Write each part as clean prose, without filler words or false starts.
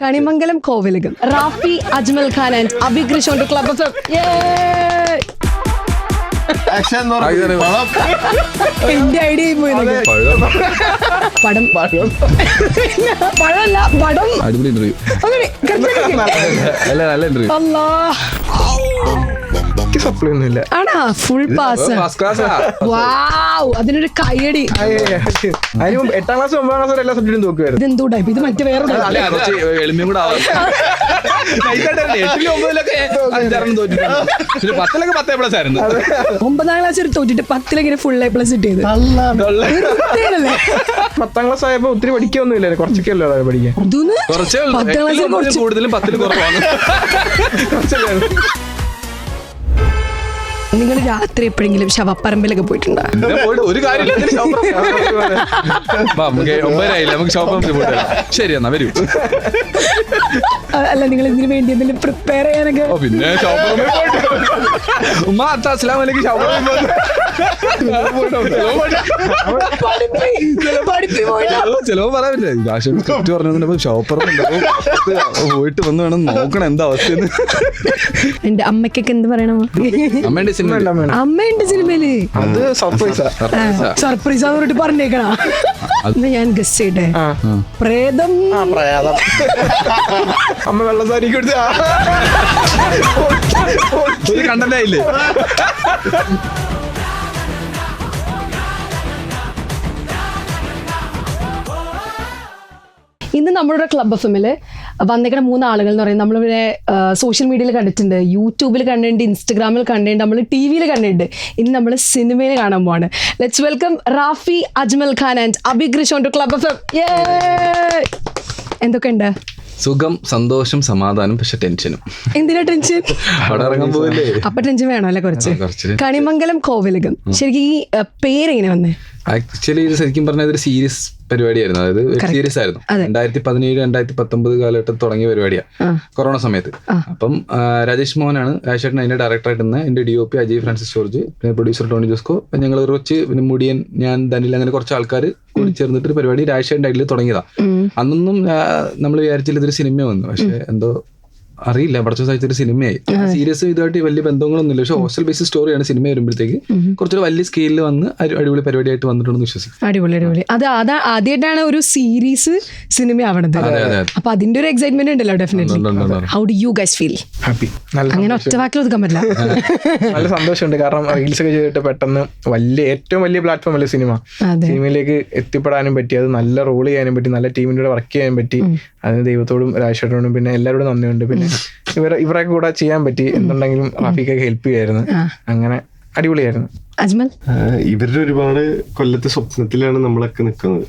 Kanimangalam Kovilakam. Rafi, Ajmal Khan and Abhikrish on club ഓഫ് എന്റെ idea പടം പഴമല്ല പടം. അടിപൊളി ഇന്റർവ്യൂ. നല്ല ഇന്റർവ്യൂ. ആണാ ഫുൾ പാസ്. അതിനൊരു കയ്യടി. അതിന് 8ാം ക്ലാസ് 9ാം ക്ലാസ് എല്ലാ സബ്ജക്റ്റും നോക്കുമായിരുന്നു. ഇതെന്തോ ടൈപ്പ്, ഇത് മറ്റേ വേറെ എളിമയും കൂടെ 9ാം ക്ലാസ് ഒരു തോറ്റിട്ട് 10 ഫുൾ A+ കിട്ടിയത്. 10ാം ക്ലാസ് ആയപ്പോ ഒത്തിരി പഠിക്കൊന്നുമില്ല, കുറച്ചൊക്കെ അല്ലോ പഠിക്കാൻ. കൂടുതലും 10 കുറവാണ്. നിങ്ങൾ രാത്രി എപ്പോഴെങ്കിലും ശവപ്പറമ്പിലൊക്കെ പോയിട്ടുണ്ടോ? ഒരു കാര്യമില്ല, ശരി എന്നാ വരൂ. അല്ല, നിങ്ങൾ ഇതിനു വേണ്ടി എന്തെങ്കിലും പ്രിപ്പയർ ചെയ്യാനൊക്കെ? പിന്നെ ഉമ്മ അസ്സലാമു അലൈക്കും. ചിലവ് പറയാനില്ല, ഭാഷ പറഞ്ഞു ഷോപ്പറമ്പ് പോയിട്ട് വന്ന് വേണം നോക്കണം എന്താ അവസ്ഥയെന്ന്. എന്റെ അമ്മയ്ക്കൊക്കെ എന്ത് പറയണോ? അമ്മേന്റെ സിനിമ, അമ്മയുണ്ട് സിനിമയില്. അത് സർപ്രൈസ് പറഞ്ഞിട്ട് പറഞ്ഞേക്കണ. ഞാൻ ഗസ് ചെയ്യട്ടെ, പ്രേതം. അമ്മ വെള്ളസാരി കൊടുത്ത് ഒരു കണ്ടന്റായില്ലേ? ഇന്ന് നമ്മളുടെ ക്ലബ് എഫ്എമ്മിൽ വന്നേക്കുന്ന 3 ആളുകൾ എന്ന് പറയുന്നത് നമ്മളിവിടെ സോഷ്യൽ മീഡിയയിൽ കണ്ടിട്ടുണ്ട്, യൂട്യൂബിൽ കണ്ടിട്ടുണ്ട്, ഇൻസ്റ്റഗ്രാമിൽ കണ്ടിട്ടുണ്ട്, നമ്മൾ TV-യിൽ കണ്ടിട്ടുണ്ട്. ഇനി നമ്മൾ സിനിമയിൽ കാണാൻ പോവാണ്. Let's welcome Rafi, Ajmal Khan and Abhikrish on club FM. എന്തൊക്കെയുണ്ട്? സുഖം, സന്തോഷം, സമാധാനം, പക്ഷെ ടെൻഷനും. എന്തിനാ ടെൻഷൻ? ഇറങ്ങാൻ പോകല്ലേ, അപ്പൊ ടെൻഷൻ വേണോ അല്ലെ? കുറച്ച്. കണിമംഗലം കോവിലകം, ശരിക്കും ഈ പേരെങ്ങനെ വന്നേ? ആക്ച്വലി ഇത് ശരിക്കും പറഞ്ഞാൽ ഇതൊരു സീരിയസ് പരിപാടിയായിരുന്നു. അതായത് വെബ് സീരീസ് ആയിരുന്നു. 2017, 2019 കാലഘട്ടത്തിൽ തുടങ്ങിയ പരിപാടിയാണ്, കൊറോണ സമയത്ത്. അപ്പം രാജേഷ് മോഹനാണ് രാജേഷേട്ടൻ അതിന്റെ ഡയറക്ടറായിട്ട് നിന്ന്. എന്റെ DOP അജയ് ഫ്രാൻസിസ് ജോർജ്, പിന്നെ പ്രൊഡ്യൂസർ ടോണി ജോസ്കോ, ഞങ്ങൾ കുറച്ച്, പിന്നെ മുടിയൻ, ഞാൻ, ധനിൽ, അങ്ങനെ കുറച്ച് ആൾക്കാർ കൂടി ചേർന്നിട്ട് ഒരു പരിപാടി രാജേഷേട്ടൻ്റെ അതിൽ തുടങ്ങിയതാ. അന്നൊന്നും നമ്മൾ വിചാരിച്ചില്ല ഇതൊരു സിനിമ വന്നു. പക്ഷെ എന്തോ അറിയില്ല, പടച്ച സാഹിത്യ ഒരു സിനിമയായി. സീരിയസ് ഇതുമായിട്ട് വലിയ ബന്ധങ്ങളൊന്നുമില്ല, പക്ഷെ ഹോസ്റ്റൽ ബേസ്ഡ് സ്റ്റോറിയാണ്. സിനിമ വരുമ്പോഴത്തേക്ക് കുറച്ചൊരു വലിയ സ്കെയിലിൽ വന്ന് അടിപൊളി പരിപാടിയായിട്ട് വന്നിട്ടുണ്ടെന്ന് വിശ്വസിക്കും. അടിപൊളി. അത് ആദ്യമായിട്ടാണ് ഒരു സീരീസ് സിനിമ ആവണത്. അപ്പൊ അതിന്റെ ഒരു എക്സൈറ്റ്മെന്റ് ഉണ്ടല്ലോ definitely. How do you guys feel? Happy. അങ്ങനെ ഒറ്റ വാക്കിൽ ഒതുക്കാൻ പറ്റില്ല. നല്ല സന്തോഷമുണ്ട്, കാരണം റീൽസ് ഒക്കെ ചെയ്തിട്ട് പെട്ടെന്ന് ഏറ്റവും വലിയ പ്ലാറ്റ്ഫോം അല്ലേ സിനിമ. സിനിമയിലേക്ക് എത്തിപ്പെടാനും പറ്റി, അത് നല്ല റോൾ ചെയ്യാനും പറ്റി, നല്ല ടീമിന്റെ കൂടെ വർക്ക് ചെയ്യാനും പറ്റി. അതിന് ദൈവത്തോടും രാജേഷേട്ടനോടും പിന്നെ എല്ലാവരോടും നന്ദിയുണ്ട്. പിന്നെ ഇവരെ കൂടെ ചെയ്യാൻ പറ്റി. എന്തുണ്ടെങ്കിലും റാഫിക്കൊക്കെ ഹെൽപ്പ് ചെയ്യായിരുന്നു. അങ്ങനെ അടിപൊളിയായിരുന്നു. അജ്മൽ, ഇവരുടെ ഒരുപാട് കൊല്ലത്തെ സ്വപ്നത്തിലാണ് നമ്മളൊക്കെ നിൽക്കുന്നത്.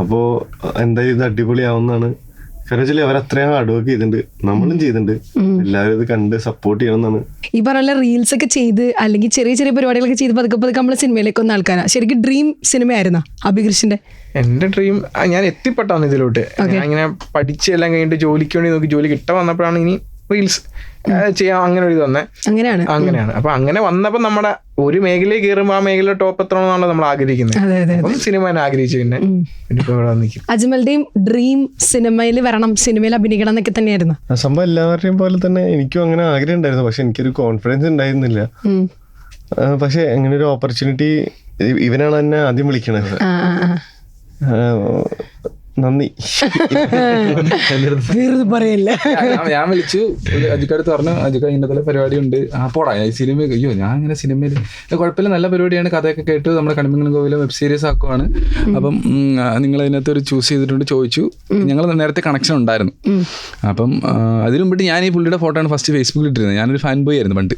അപ്പോ എന്തായാലും ഇത് അടിപൊളിയാവുന്നതാണ്. കാരണം വെച്ചാൽ അവർ അത്രയും ഹാർഡ് വർക്ക് ചെയ്തിട്ടുണ്ട്, നമ്മളും ചെയ്തിട്ടുണ്ട്. എല്ലാവരും ഇത് കണ്ട് സപ്പോർട്ട് ചെയ്യണമെന്നാണ്. ഈ പറഞ്ഞ റീൽസ് ഒക്കെ ചെയ്ത് അല്ലെങ്കിൽ ചെറിയ ചെറിയ പരിപാടികളൊക്കെ ചെയ്ത് പതുക്കെ നമ്മളെ സിനിമയിലേക്ക് വന്ന ആൾക്കാരാണ്. ശരിക്കും ഡ്രീം സിനിമയായിരുന്നോ അഭികൃഷിന്റെ? എന്റെ ഡ്രീം, ഞാൻ എത്തിപ്പെട്ടാണ് ഇതിലോട്ട്. ഞാൻ ഇങ്ങനെ പഠിച്ചെല്ലാം കഴിഞ്ഞിട്ട് ജോലിക്ക് വേണ്ടി നോക്കി, ജോലി കിട്ടാൻ വന്നപ്പോഴാണ് ഇനി റീൽസ് ചെയ്യാം അങ്ങനെ ഒരു ഇത് വന്നേ. അങ്ങനെയാണ്. അപ്പൊ അങ്ങനെ വന്നപ്പോ നമ്മുടെ ഒരു മേഖലയിൽ കയറുമ്പോ ആ മേഖല ടോപ്പ് എത്തണമെന്നാണല്ലോ നമ്മൾ ആഗ്രഹിക്കുന്നത്. സിനിമ ആഗ്രഹിച്ചു. പിന്നെ ഇപ്പൊ ഇവിടെ വന്നിരിക്കും. അജ്മലുടെയും ഡ്രീം സിനിമയിൽ വരണം, സിനിമയിൽ അഭിനയിക്കണം എന്നൊക്കെ തന്നെയായിരുന്നു സംഭവം. എല്ലാവരുടെയും പോലെ തന്നെ എനിക്കും അങ്ങനെ ആഗ്രഹം ഉണ്ടായിരുന്നു, പക്ഷെ എനിക്കൊരു കോൺഫിഡൻസ് ഉണ്ടായിരുന്നില്ല. പക്ഷെ അങ്ങനെ ഒരു ഓപ്പർച്യൂണിറ്റി ഇവനാണ് എന്നെ ആദ്യം വിളിക്കണത്. നന്ദി. പറയല്ല. ഞാൻ വിളിച്ചു, അജിക്കടുത്ത് പറഞ്ഞു, അജിക്ക ഇന്നത്തെ പരിപാടി ഉണ്ട്, പോടാ സിനിമ. അയ്യോ, ഞാൻ ഇങ്ങനെ സിനിമയിൽ കുഴപ്പമില്ല, നല്ല പരിപാടിയാണ്, കഥയൊക്കെ കേട്ട് നമ്മുടെ കണിമംഗലം കോവിലം വെബ് സീരീസ് ആക്കുവാണ്. അപ്പം നിങ്ങൾ അതിനകത്ത് ഒരു ചൂസ് ചെയ്തിട്ടുണ്ട് ചോദിച്ചു. ഞങ്ങൾ നേരത്തെ കണക്ഷൻ ഉണ്ടായിരുന്നു. അപ്പം അതിനു മുമ്പ് ഞാൻ ഈ പുള്ളിയുടെ ഫോട്ടോ ആണ് ഫസ്റ്റ് ഫേസ്ബുക്കിൽ ഇട്ടിരുന്നത്. ഞാനൊരു ഫാൻ ബോയ് ആയിരുന്നു പണ്ട്.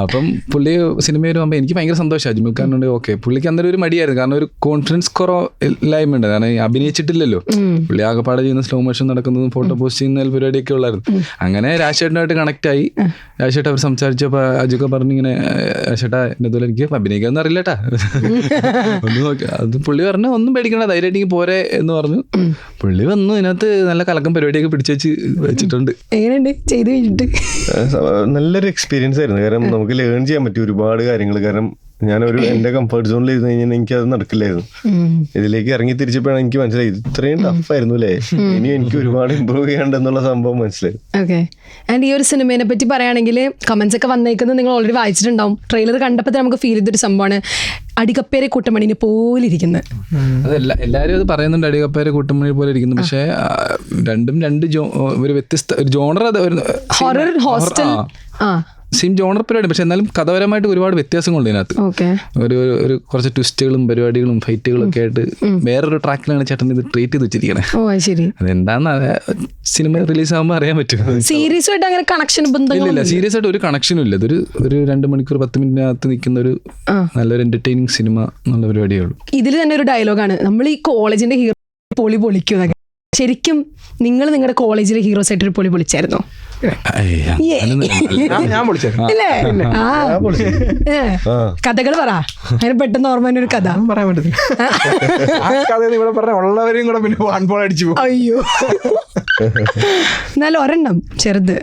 അപ്പം പുള്ളി സിനിമ വരുമ്പോൾ എനിക്ക് ഭയങ്കര സന്തോഷം. അജ്മൽ ഖാനുണ്ട്. ഓക്കെ, പുള്ളിക്ക് അന്നേരം ഒരു മടിയായിരുന്നു, കാരണം ഒരു കോൺഫിഡൻസ് കുറവില്ലായ്മ ഉണ്ട്. കാരണം അഭിനയിച്ചിട്ടില്ലല്ലോ. പുള്ളി ആകെപ്പാടെ ചെയ്യുന്ന സ്ലോ മോഷൻ നടക്കുന്നതും ഫോട്ടോ പോസ്റ്റ് ചെയ്യുന്ന പരിപാടിയൊക്കെ ഉള്ളായിരുന്നു. അങ്ങനെ രാജേട്ടനായിട്ട് കണക്ട് ആയി. രാജേട്ട അവർ സംസാരിച്ചപ്പോൾ അജുക്ക പറഞ്ഞു, ഇങ്ങനെ രാജേട്ടാ എന്നെ പോലെ എനിക്ക് അഭിനയിക്കാന്ന് അറിയില്ലട്ടാ, ഒന്ന് നോക്കി. അത് പുള്ളി പറഞ്ഞു, ഒന്നും പേടിക്കണ്ട, ധൈര്യമായിട്ട് പോരെ എന്ന് പറഞ്ഞു. പുള്ളി വന്നു, ഇതിനകത്ത് നല്ല കലക്കം പരിപാടിയൊക്കെ പിടിച്ചു വെച്ചിട്ടുണ്ട്. നല്ലൊരു എക്സ്പീരിയൻസ് ആയിരുന്നു. കാരണം നമുക്ക് ലേൺ ചെയ്യാൻ പറ്റി ഒരുപാട് കാര്യങ്ങൾ. കാരണം ഞാനൊരു എന്റെ കംഫർട്ട് സോണിൽ ഇരുന്ന് കഴിഞ്ഞാൽ എനിക്ക് അത് നടക്കില്ലായിരുന്നു. ഇതിലേക്ക് ഇറങ്ങി തിരിച്ചപ്പോഴാണ് എനിക്ക് മനസ്സിലായി ഇത്രയും ടഫ് ആയിരുന്നു അല്ലേ, ഇനി എനിക്ക് ഒരുപാട് ഇമ്പ്രൂവ് ചെയ്യാണ്ടെന്നുള്ള സംഭവം മനസ്സിലായി. ഓക്കെ. ആൻഡ് ഈ ഒരു സിനിമയെ പറ്റി പറയുകയാണെങ്കിൽ കമന്റ്സ് ഒക്കെ വന്നേക്കുന്നത് നിങ്ങൾ ഓൾറെഡി വായിച്ചിട്ടുണ്ടാവും. ട്രെയിലർ കണ്ടപ്പോൾ നമുക്ക് ഫീൽ ചെയ്തൊരു സംഭവമാണ് അടികപ്പേരെ കൂട്ടമണിനെ പോലെ ഇരിക്കുന്നത്. അതല്ല, എല്ലാവരും അത് പറയുന്നുണ്ട്, അടികപ്പേരെ കൂട്ടമണി പോലെ ഇരിക്കുന്നു. പക്ഷേ രണ്ടും രണ്ട് ഒരു വ്യത്യസ്ത ഒരു ജോണർ, അത് ഹൊറർ ഹോസ്റ്റൽ സെയിം ജോണർ പരിപാടി, പക്ഷെ എന്നാലും കഥപരമായിട്ട് ഒരുപാട് വ്യത്യാസങ്ങളുണ്ട് ഇതിനകത്ത്. ഒരു കുറച്ച് ട്വിസ്റ്റുകളും പരിപാടികളും ഫൈറ്റുകളും ഒക്കെ ആയിട്ട് വേറൊരു ട്രാക്കിലാണ് ചേട്ടൻ ഇത് ട്രീറ്റ് ചെയ്ത് വെച്ചിരിക്കണേ. അതെന്താന്ന് സിനിമ റിലീസ് ആകുമ്പോൾ അറിയാൻ പറ്റും. സീരിയസ് ആയിട്ട് അങ്ങനെ കണക്ഷൻ ഇല്ല, സീരിയസ് ആയിട്ട് ഒരു കണക്ഷനും ഇല്ല. ഇതൊരു 2 മണിക്കൂർ 10 മിനിറ്റിനകത്ത് നിൽക്കുന്ന ഒരു നല്ലൊരു എന്റർടൈനിങ് സിനിമ എന്നുള്ള പരിപാടിയേ ഉള്ളൂ. ഇതിൽ തന്നെ ഒരു ഡയലോഗാണ്, നമ്മൾ ഈ കോളേജിന്റെ ഹീറോ പൊളിക്കും. ശരിക്കും നിങ്ങൾ നിങ്ങളുടെ കോളേജിലെ ഹീറോസ് ആയിട്ട് ഒരു പൊളിച്ചായിരുന്നോ? ഞാൻ വിളിച്ചായിരുന്നു. കഥകൾ പറ, അതിന് പെട്ടെന്ന് ഓർമ്മ ഒരു കഥ പറയാൻ പറ്റത്തില്ല. ആ കഥ ഇവിടെ പറഞ്ഞ ഉള്ളവരെയും കൂടെ പിന്നെ വാൺപോൾ അടിച്ചു പോകും. അയ്യോ, എന്നാലും ഒരെണ്ണം ചെറുത്.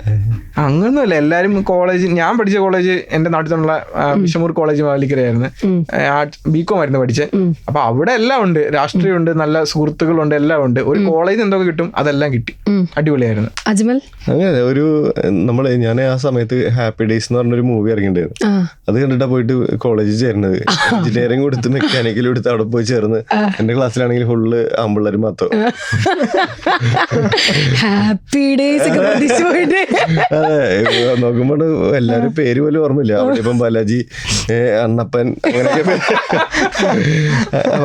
അങ്ങനൊന്നുമില്ല, എല്ലാരും കോളേജ്, ഞാൻ പഠിച്ച കോളേജ് എന്റെ നാട്ടിലുള്ള വിഷമൂർ കോളേജ് മാവേലിക്കരയായിരുന്നു. ബികോം ആയിരുന്നു പഠിച്ചത്. അപ്പൊ അവിടെ എല്ലാം ഉണ്ട്, രാഷ്ട്രീയമുണ്ട്, നല്ല സുഹൃത്തുക്കളുണ്ട്, എല്ലാം ഉണ്ട്. ഒരു കോളേജിൽ എന്തൊക്കെ കിട്ടും അതെല്ലാം കിട്ടി, അടിപൊളിയായിരുന്നു. അജ്മൽ? അങ്ങനെ ഞാൻ ആ സമയത്ത് ഹാപ്പി ഡേയ്സ് എന്ന് പറഞ്ഞൊരു മൂവി ഇറങ്ങിണ്ടായിരുന്നു. അത് കണ്ടിട്ടാ പോയിട്ട് കോളേജിൽ ചേർന്നത്. എഞ്ചിനീയറിംഗ് കൊടുത്ത് മെക്കാനിക്കൽ കൊടുത്ത് അവിടെ പോയി ചേർന്ന് എന്റെ ക്ലാസ്സിലാണെങ്കിൽ ഫുള്ള് ആമ്പിള്ളേർ മാത്രം. ഹാപ്പി ഡേയ്സ് അതെ, നോക്കുമ്പോ എല്ലാരും പേര് പോലും ഓർമ്മയില്ല. അവിടെ ഇപ്പം ബാലാജി, അണ്ണപ്പൻ, അങ്ങനെയൊക്കെ.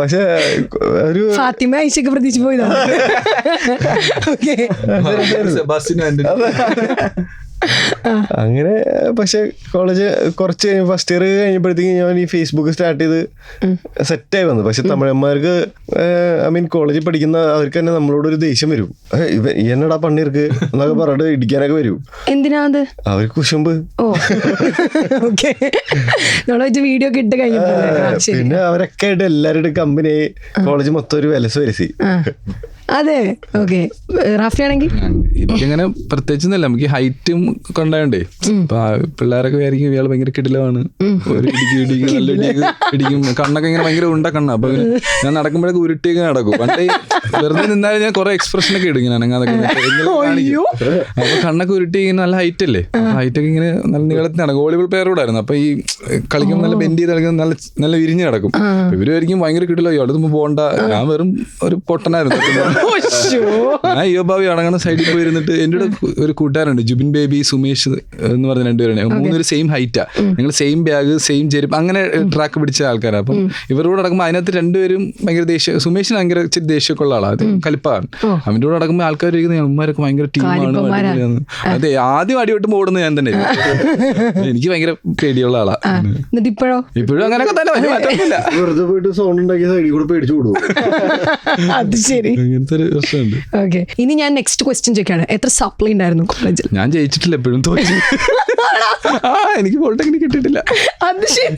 പക്ഷെ ഒരു ഫാത്തിമ ഐഷൊക്കെ പ്രതീക്ഷ പോയതാണ്. അങ്ങനെ. പക്ഷെ കോളേജ് കുറച്ച് ഫസ്റ്റ് ഇയർ കഴിഞ്ഞപ്പോഴത്തേക്കും ഞാൻ ഈ ഫേസ്ബുക്ക് സ്റ്റാർട്ട് ചെയ്ത് സെറ്റായി വന്നു. പക്ഷെ തമിഴന്മാർക്ക് കോളേജിൽ പഠിക്കുന്ന അവർക്ക് തന്നെ നമ്മളോടൊരു ദേഷ്യം വരും. എന്നടാ പണിർക്ക് എന്നൊക്കെ പറഞ്ഞിട്ട് ഇടിക്കാനൊക്കെ വരും. എന്തിനാ അത്? അവർക്ക് കുശുമ്പ്. വീഡിയോ കിട്ടി കഴിഞ്ഞപ്പോ പിന്നെ അവരൊക്കെ ആയിട്ട് എല്ലാവരുടെ കമ്പനി കോളേജ് മൊത്തം ഒരു വിലസ് വരസി. അതെ. ഓക്കെ. റാഫിയാണെങ്കിൽ എനിക്കങ്ങനെ പ്രത്യേകിച്ചൊന്നുമില്ല, നമുക്ക് ഹൈറ്റും കൊണ്ടായോണ്ടേ ഇപ്പൊ പിള്ളേരൊക്കെ വിചാരിക്കും ഇയാൾ ഭയങ്കര കിടിലമാണ്, ഒരു ഇടിക്കും നല്ല ഇടിക്കും, കണ്ണൊക്കെ ഇങ്ങനെ ഭയങ്കര ഉണ്ട കണ്ണ. അപ്പൊ ഞാൻ നടക്കുമ്പോഴൊക്കെ ഉരുട്ടിയൊക്കെ നടക്കും. പണ്ടേ വെറുതെ നിന്നാലും ഞാൻ കുറെ എക്സ്പ്രഷനൊക്കെ ഇടും ഇങ്ങനെ അനങ്ങാതൊക്കെ. അപ്പൊ കണ്ണൊക്കെ ഉരുട്ടി ഇങ്ങനെ നല്ല ഹൈറ്റ് അല്ലേ, ഹൈറ്റൊക്കെ ഇങ്ങനെ നല്ല നീളത്തിൽ നടക്കും. വോളിബോൾ പ്ലെയർ കൂടെ ആയിരുന്നു. അപ്പൊ ഈ കളിക്കുമ്പോൾ നല്ല ബെൻഡ് ചെയ്ത് കളിക്കുന്നത് നല്ല വിരിഞ്ഞ് നടക്കും. ഇവരായിരിക്കും ഭയങ്കര കിടിലോ, അടുത്ത് പോകണ്ട. ഞാൻ വെറും ഒരു പൊട്ടനായിരുന്നു. ഞാൻ യോഭാവി അടങ്ങണ സൈഡിൽ പോയി ഇരുന്നിട്ട് എൻ്റെ ഒരു കൂട്ടുകാരുണ്ട്, ജുബിൻ ബേബി, സുമേഷ് എന്ന് പറഞ്ഞ 2 പേരാണ്. 3 സെയിം ഹൈറ്റാ, ഞങ്ങൾ സെയിം ബാഗ്, സെയിം ചെരുപ്പ്, അങ്ങനെ ട്രാക്ക് പിടിച്ച ആൾക്കാരാണ്. അപ്പം ഇവരോട് നടക്കുമ്പോൾ അതിനകത്ത് 2 പേരും ഭയങ്കര ദേഷ്യം. സുമേഷിന് ഭയങ്കര ഇച്ചിരി ദേഷ്യമൊക്കെ ഉള്ള ആളാണ്, കലിപ്പാണ്. അവൻ്റെ കൂടെ നടക്കുമ്പോൾ ആൾക്കാർ ഇരിക്കുന്ന അമ്മമാരൊക്കെ ഭയങ്കര ടീമാണ്. അതെ, ആദ്യം അടിവെട്ടുമ്പോൾ ഓടുന്നത് ഞാൻ തന്നെ. എനിക്ക് ഭയങ്കര പേടിയുള്ള ആളാ. ഇപ്പോഴും അങ്ങനെയൊക്കെ തന്നെ, വലിയ മാറ്റമൊന്നുമില്ല. വെറുതെ പോയിട്ട് സൗണ്ട് ഉണ്ടാക്കിയ സൈഡിൽ കൂടെ പേടിച്ചു കൊടുക്കും. അത് ശരി. അങ്ങനത്തെ ഒരു പ്രശ്നമുണ്ട്. ഓക്കെ, ഇനി ഞാൻ നെക്സ്റ്റ് ക്വസ്റ്റ്യൻ ചോദിക്കാണ്, എത്ര സപ്ലൈ ഉണ്ടായിരുന്നു കോളേജിൽ? ഞാൻ ജയിച്ചിട്ടില്ല, എപ്പോഴും തോന്നി. എനിക്ക് പോളിടെക്നിക് കിട്ടിയിട്ടില്ല. അത് ശരി.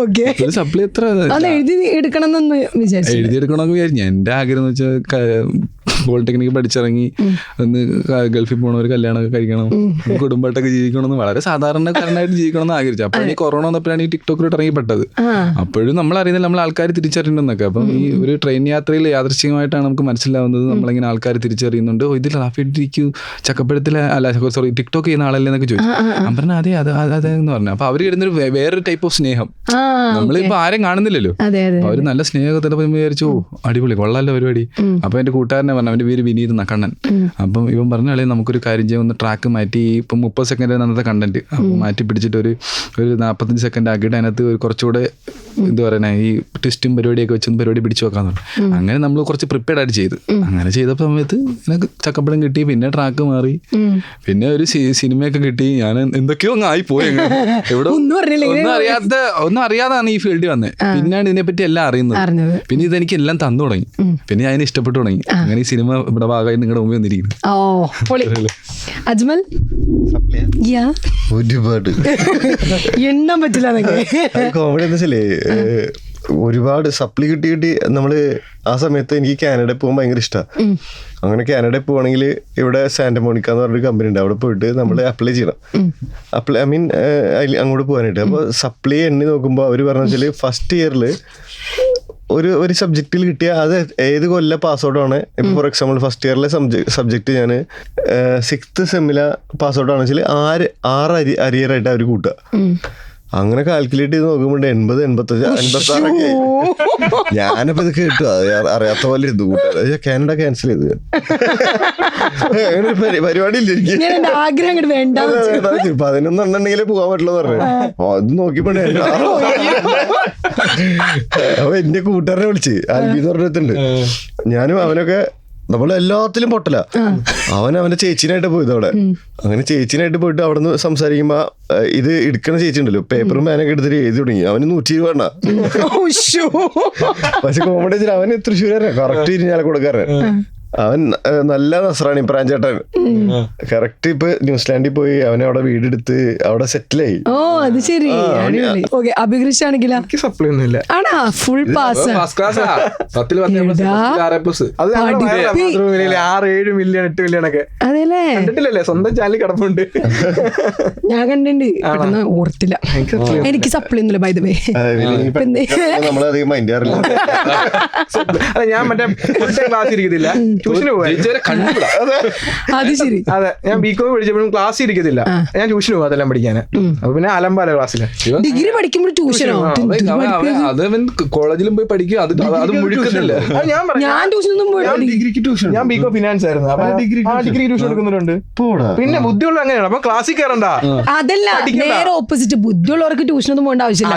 ഓക്കെ, ഒരു സപ്ലൈ എത്ര എഴുതി എടുക്കണമെന്ന് വിചാരിച്ചു. എഴുതിയെടുക്കണമെന്ന് വിചാരിച്ചു. എൻ്റെ ആഗ്രഹം എന്ന് വെച്ചാൽ പോളിടെക്നിക്ക് പഠിച്ചിറങ്ങി ഒന്ന് ഗൾഫിൽ പോകണം, ഒരു കല്യാണമൊക്കെ കഴിക്കണം, കുടുംബമായിട്ടൊക്കെ ജീവിക്കണമെന്ന്, വളരെ സാധാരണക്കാരനായിട്ട് ജീവിക്കണമെന്ന് ആഗ്രഹിച്ചു. അപ്പോഴാണ് ഈ കൊറോണ വന്നപ്പോഴാണ് ഈ ടിക്ടോക്കിലോട്ട് ഇറങ്ങിപ്പെട്ടത്. അപ്പോഴും നമ്മൾ അറിയുന്നില്ല നമ്മൾ ആൾക്കാർ തിരിച്ചറിയുന്നുണ്ടെന്നൊക്കെ. അപ്പം ഈ ഒരു ട്രെയിൻ യാത്രയിൽ യാദൃശ്ചികമായിട്ടാണ് നമുക്ക് മനസ്സിലാവുന്നത് നമ്മളിങ്ങനെ ആൾക്കാർ തിരിച്ചറിയുന്നുണ്ട്. ഇതിൽ റാഫിഡിക്ക് ചക്കപ്പഴത്തിലെ സോറി ടിക്ടോക്ക് ചെയ്യുന്ന ആളല്ലേ എന്നൊക്കെ ചോദിച്ചു. ഞാൻ പറഞ്ഞ അതെ അതെന്ന് പറഞ്ഞു. അപ്പൊ അവർ വരുന്നൊരു വേറൊരു ടൈപ്പ് ഓഫ് സ്നേഹം നമ്മളിപ്പോ ആരും കാണുന്നില്ലല്ലോ. അവർ നല്ല സ്നേഹത്തിൽ വിചാരിച്ചു അടിപൊളി കൊള്ളാലോ പരിപാടി. അപ്പൊ എന്റെ കൂട്ടുകാരനെ പറഞ്ഞു, അവന്റെ പേര് വിനീത് കണ്ണൻ. അപ്പം ഇവൻ പറഞ്ഞ കളി നമുക്കൊരു കാര്യം ചെയ്യാം, ഒന്ന് ട്രാക്ക് മാറ്റി, ഇപ്പം 30 സെക്കൻഡ് അന്നത്തെ കണ്ടന്റ് അപ്പം മാറ്റി പിടിച്ചിട്ട് ഒരു 45 സെക്കൻഡ് ആക്കിയിട്ട് അതിനകത്ത് കുറച്ചുകൂടെ എന്താ പറയുക ഈ ട്വിസ്റ്റും പരിപാടിയൊക്കെ വെച്ചൊന്ന് പരിപാടി പിടിച്ചു വെക്കാന്ന് പറഞ്ഞു. അങ്ങനെ നമ്മൾ കുറച്ച് പ്രിപ്പയർഡ് ആയിട്ട് ചെയ്ത് അങ്ങനെ ചെയ്തപ്പോൾ സമയത്ത് എനിക്ക് ചക്കപ്പഴം കിട്ടി, പിന്നെ ട്രാക്ക് മാറി, പിന്നെ ഒരു സിനിമയൊക്കെ കിട്ടി. ഞാൻ എന്തൊക്കെയോ അങ്ങ് ആയിപ്പോയി. എവിടെ ഒന്നും അറിയാതാണ് ഈ ഫീൽഡിൽ വന്നത്. പിന്നെയാണ് ഇതിനെപ്പറ്റി എല്ലാം അറിയുന്നത്. പിന്നെ ഇതെനിക്ക് എല്ലാം തന്നു തുടങ്ങി. പിന്നെ ഞാൻ ഇഷ്ടപ്പെട്ടു തുടങ്ങി. അങ്ങനെ ഈ സിനിമ ഇവിടെ ഭാഗമായി നിങ്ങളുടെ മുമ്പിൽ വന്നിരിക്കുന്നു. അജ്മൽ? ഒരുപാട് എണ്ണാൻ പറ്റില്ല. കോമഡി എന്താ വെച്ചാലേ ഒരുപാട് സപ്ലി കിട്ടി നമ്മള് ആ സമയത്ത് എനിക്ക് കാനഡയിൽ പോകാൻ ഭയങ്കര ഇഷ്ടമാണ്. അങ്ങനെ കാനഡയിൽ പോവാണെങ്കിൽ ഇവിടെ സാന്റ മോണിക്ക എന്ന് പറഞ്ഞൊരു കമ്പനി ഉണ്ട്, അവിടെ പോയിട്ട് നമ്മൾ അപ്ലൈ ചെയ്യണം. അങ്ങോട്ട് പോകാനായിട്ട്. അപ്പോൾ സപ്ലൈ എണ്ണി നോക്കുമ്പോൾ അവർ പറഞ്ഞു വെച്ചാൽ ഫസ്റ്റ് ഇയറിൽ ഒരു സബ്ജക്റ്റിൽ കിട്ടിയ അത് ഏത് കൊല്ല പാസ് ഔട്ടാണ്. ഇപ്പൊ ഫോർ എക്സാമ്പിൾ ഫസ്റ്റ് ഇയറിലെ സബ്ജക്റ്റ് ഞാൻ 6th സെമ്മിലെ പാസ് ഔട്ട് ആണെന്ന് വെച്ചാൽ 6 അരിയറായിട്ട് അവർ കൂട്ടുക. അങ്ങനെ കാൽക്കുലേറ്റ് ചെയ്ത് നോക്കുമ്പോൾ 80, 85, 86 ഞാനപ്പോ ഇത് കേട്ടു. അറിയാത്ത പോലെ ഇരുന്നു കൂട്ടാ. കാനഡ ക്യാൻസൽ ചെയ്തു. പരിപാടി ഇല്ല എനിക്ക്. ആഗ്രഹം വേണ്ട 11 ഉണ്ടെങ്കിലേ പോകാൻ പറ്റുള്ളൂ പറഞ്ഞു. അത് നോക്കിയപ്പോ അപ്പൊ എന്റെ കൂട്ടുകാരനെ വിളിച്ച് ആൽബി എന്ന് പറഞ്ഞിട്ടുണ്ട്. ഞാനും അവനൊക്കെ നമ്മളെല്ലാത്തിലും പൊട്ടല. അവന്റെ ചേച്ചിനായിട്ട് പോയത് അവിടെ. അങ്ങനെ ചേച്ചിനായിട്ട് പോയിട്ട് അവിടെ നിന്ന് സംസാരിക്കുമ്പോ ഇത് എടുക്കണ ചേച്ചി ഉണ്ടല്ലോ, പേപ്പറും പേനൊക്കെ എടുത്തിട്ട് എഴുതി തുടങ്ങി. അവന് 120 പക്ഷെ കോമഡി വെച്ചാൽ അവന് തൃശ്ശൂരാണ്, കറക്റ്റ് ഇരിഞ്ഞാലക്കുടക്കാരൻ. അവൻ നല്ല നസ്രാണി പ്രാഞ്ചേട്ടൻ. കറക്റ്റ് ഇപ്പൊ ന്യൂസിലാൻഡിൽ പോയി അവനെ അവിടെ വീടെടുത്ത് അവിടെ സെറ്റിലായി. ഓ അത് ശരി. അഭികൃഷാണെങ്കിലോ എനിക്ക് സപ്ലൈ ഒന്നും ഇല്ല. ആണാ ഫുൾ പാസ്. 6-7 മില്യൺ 8 മില്യൺ ഒക്കെ അതെല്ലേ കണ്ടിട്ടില്ലല്ലേ? സ്വന്തം ചാനൽ കിടപ്പുണ്ട്. ഞാൻ കണ്ടിട്ടുണ്ട്, പെട്ടെന്ന് ഓർത്തില്ല. എനിക്ക് സപ്ലൈ ഒന്നുമില്ല ബൈ ദ വേ. നമ്മളധികം മൈൻഡ് ചെയ്യാറില്ല. അതെ, ഞാൻ മറ്റേ ക്ലാസ് ഇരിക്കത്തില്ല, ട്യൂഷന് പോയി. അത് ശരി. അതെ, ഞാൻ ബികോം പഠിച്ചപ്പോഴും ക്ലാസ് ഇരിക്കത്തില്ല, ഞാൻ ട്യൂഷന് പോകും അതെല്ലാം പഠിക്കാന്. അപ്പൊ പിന്നെ അലമ്പാല ക്ലാസ്സില്. ഡിഗ്രി പഠിക്കുമ്പോൾ ട്യൂഷനോ? അതവൻ കോളേജിലും പോയി പഠിക്കും. അത് മുഴുക്കുന്നില്ല. ഞാൻ ട്യൂഷനൊന്നും പോയി. ഞാൻ ബികോം ഫിനാൻസ് ആയിരുന്നു. അപ്പൊ ഡിഗ്രി ട്യൂഷൻ എടുക്കുന്നുണ്ട്. പിന്നെ ബുദ്ധിയുള്ള അങ്ങനെയാണ്. അപ്പൊ ക്ലാസ്സിൽ കയറണ്ട. അതല്ല, നേരെ ഓപ്പോസിറ്റ്. ബുദ്ധിയുള്ളവർക്ക് ട്യൂഷനൊന്നും പോകേണ്ട ആവശ്യമില്ല.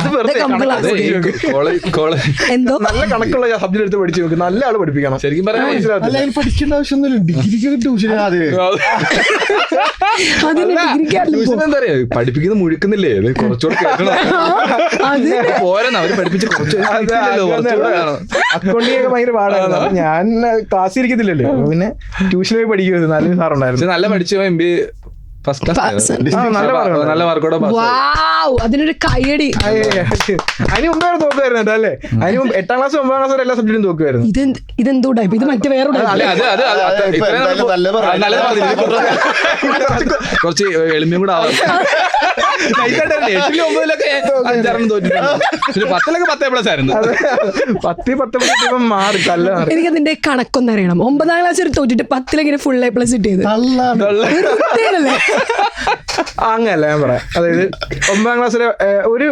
എന്തോ നല്ല കണക്കുള്ള സബ്ജക്ട് എടുത്ത് പഠിച്ചു നോക്ക്. നല്ല ആള് പഠിപ്പിക്കണം. ശരിക്കും പറയാൻ പഠിക്കേണ്ട ആവശ്യമൊന്നുമില്ല. ഡിഗ്രിക്ക് ട്യൂഷൻ എന്താ പറയാ, പഠിപ്പിക്കുന്നത് മുഴുക്കുന്നില്ലേ? കുറച്ചുകൂടെ പോരാ, അവര് പഠിപ്പിച്ച് അക്കൗണ്ടിങ് ഭയങ്കര പാടായിരുന്നു. അപ്പൊ ഞാൻ ക്ലാസ് ഇരിക്കത്തില്ലല്ലോ, പിന്നെ ട്യൂഷൻ പോയി പഠിക്കുന്നത്. നല്ലൊരു സാറുണ്ടായിരുന്നു, നല്ല പഠിച്ചു. MBA ഫസ്റ്റ് ക്ലാസ്, നല്ല മാർക്കോടെ. അതിനൊരു കയ്യടി. അതിന് മുമ്പേ തോക്കുമായിരുന്നു അല്ലേ? അതിന് മുമ്പ് 8ാം ക്ലാസ് 9ാം ക്ലാസ് വരെ എല്ലാ സബ്ജക്റ്റും തോക്കുമായിരുന്നു. ഇതെന്തോ ടൈപ്പ്, ഇത് മറ്റേ വേറെ കുറച്ച് എളിമയും കൂടെ ആവാം. 8ലും 9ലൊക്കെ 5-6 തോറ്റിട്ടുണ്ട്. 10ലൊക്കെ 10+ ആയിരുന്നു. 10 മാറി കല്ല. എനിക്കതിന്റെ കണക്കൊന്നും അറിയണം. 9ാം ക്ലാസ് വരെ തോറ്റിട്ട് 10ലെങ്ങനെ ഫുൾ A+ കിട്ടിയത് അങ്ങനല്ല ഞാൻ പറയാം. അതായത് 9ാം ക്ലാസ്സിലെ ഒരു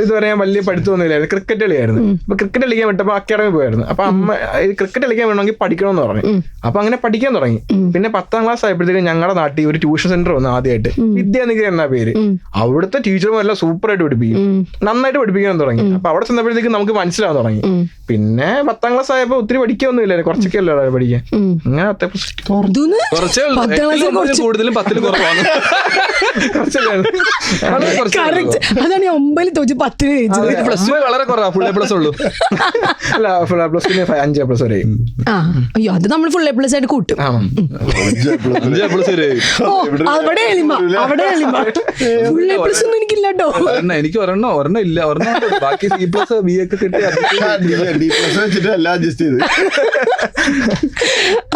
ഇതുവരെ ഞാൻ വലിയ പഠിത്തമൊന്നുമില്ലായിരുന്നു. ക്രിക്കറ്റ് കളിയായിരുന്നു. അപ്പൊ ക്രിക്കറ്റ് കളിക്കാൻ വിട്ടപ്പോ അക്കാഡമി പോയായിരുന്നു. അപ്പൊ അമ്മ ക്രിക്കറ്റ് കളിക്കാൻ വേണമെങ്കിൽ പഠിക്കണമെന്ന് പറഞ്ഞു. അപ്പൊ അങ്ങനെ പഠിക്കാൻ തുടങ്ങി. പിന്നെ 10ാം ക്ലാസ് ആയപ്പോഴത്തേക്കും ഞങ്ങളുടെ നാട്ടിൽ ഒരു ട്യൂഷൻ സെന്റർ വന്നു ആദ്യമായിട്ട്. വിദ്യാനികേതൻ എന്നാ പേര്. അവിടുത്തെ ടീച്ചർമാരെല്ലാം സൂപ്പറായിട്ട് പഠിപ്പിക്കും, നന്നായിട്ട് പഠിപ്പിക്കാൻ തുടങ്ങി. അപ്പൊ അവിടെ ചെന്നപ്പോഴത്തേക്കും നമുക്ക് മനസ്സിലാവാൻ തുടങ്ങി. പിന്നെ 10ാം ക്ലാസ് ആയപ്പോ ഒത്തിരി പഠിക്കൊന്നും ഇല്ലായിരുന്നു, കുറച്ചൊക്കെ അല്ലേ പഠിക്കാൻ. അങ്ങനെ കൂടുതലും 10ൽ കുറവാണ്. അതാണ് 9ൽ തോറ്റ് 10ൽ ജയിച്ചത്. പ്ലസ് വളരെ കുറവാ, ഫുൾ A+ ഉള്ളൂ. അല്ല, ഫുൾ A+ 5A+ വരെ. അയ്യോ, അത് നമ്മൾ ഫുൾ A+ ആയിട്ട് കൂട്ടും. 5A+ വരെ. അവിടെ എളിമ, അവിടെ എളിമ. ഫുൾ A+ ഒന്നും എനിക്കില്ല കേട്ടോ. എനിക്ക് ഒരെണ്ണം ഇല്ല. ഒരെണ്ണം ബാക്കി C+ B ഒക്കെ കിട്ടി.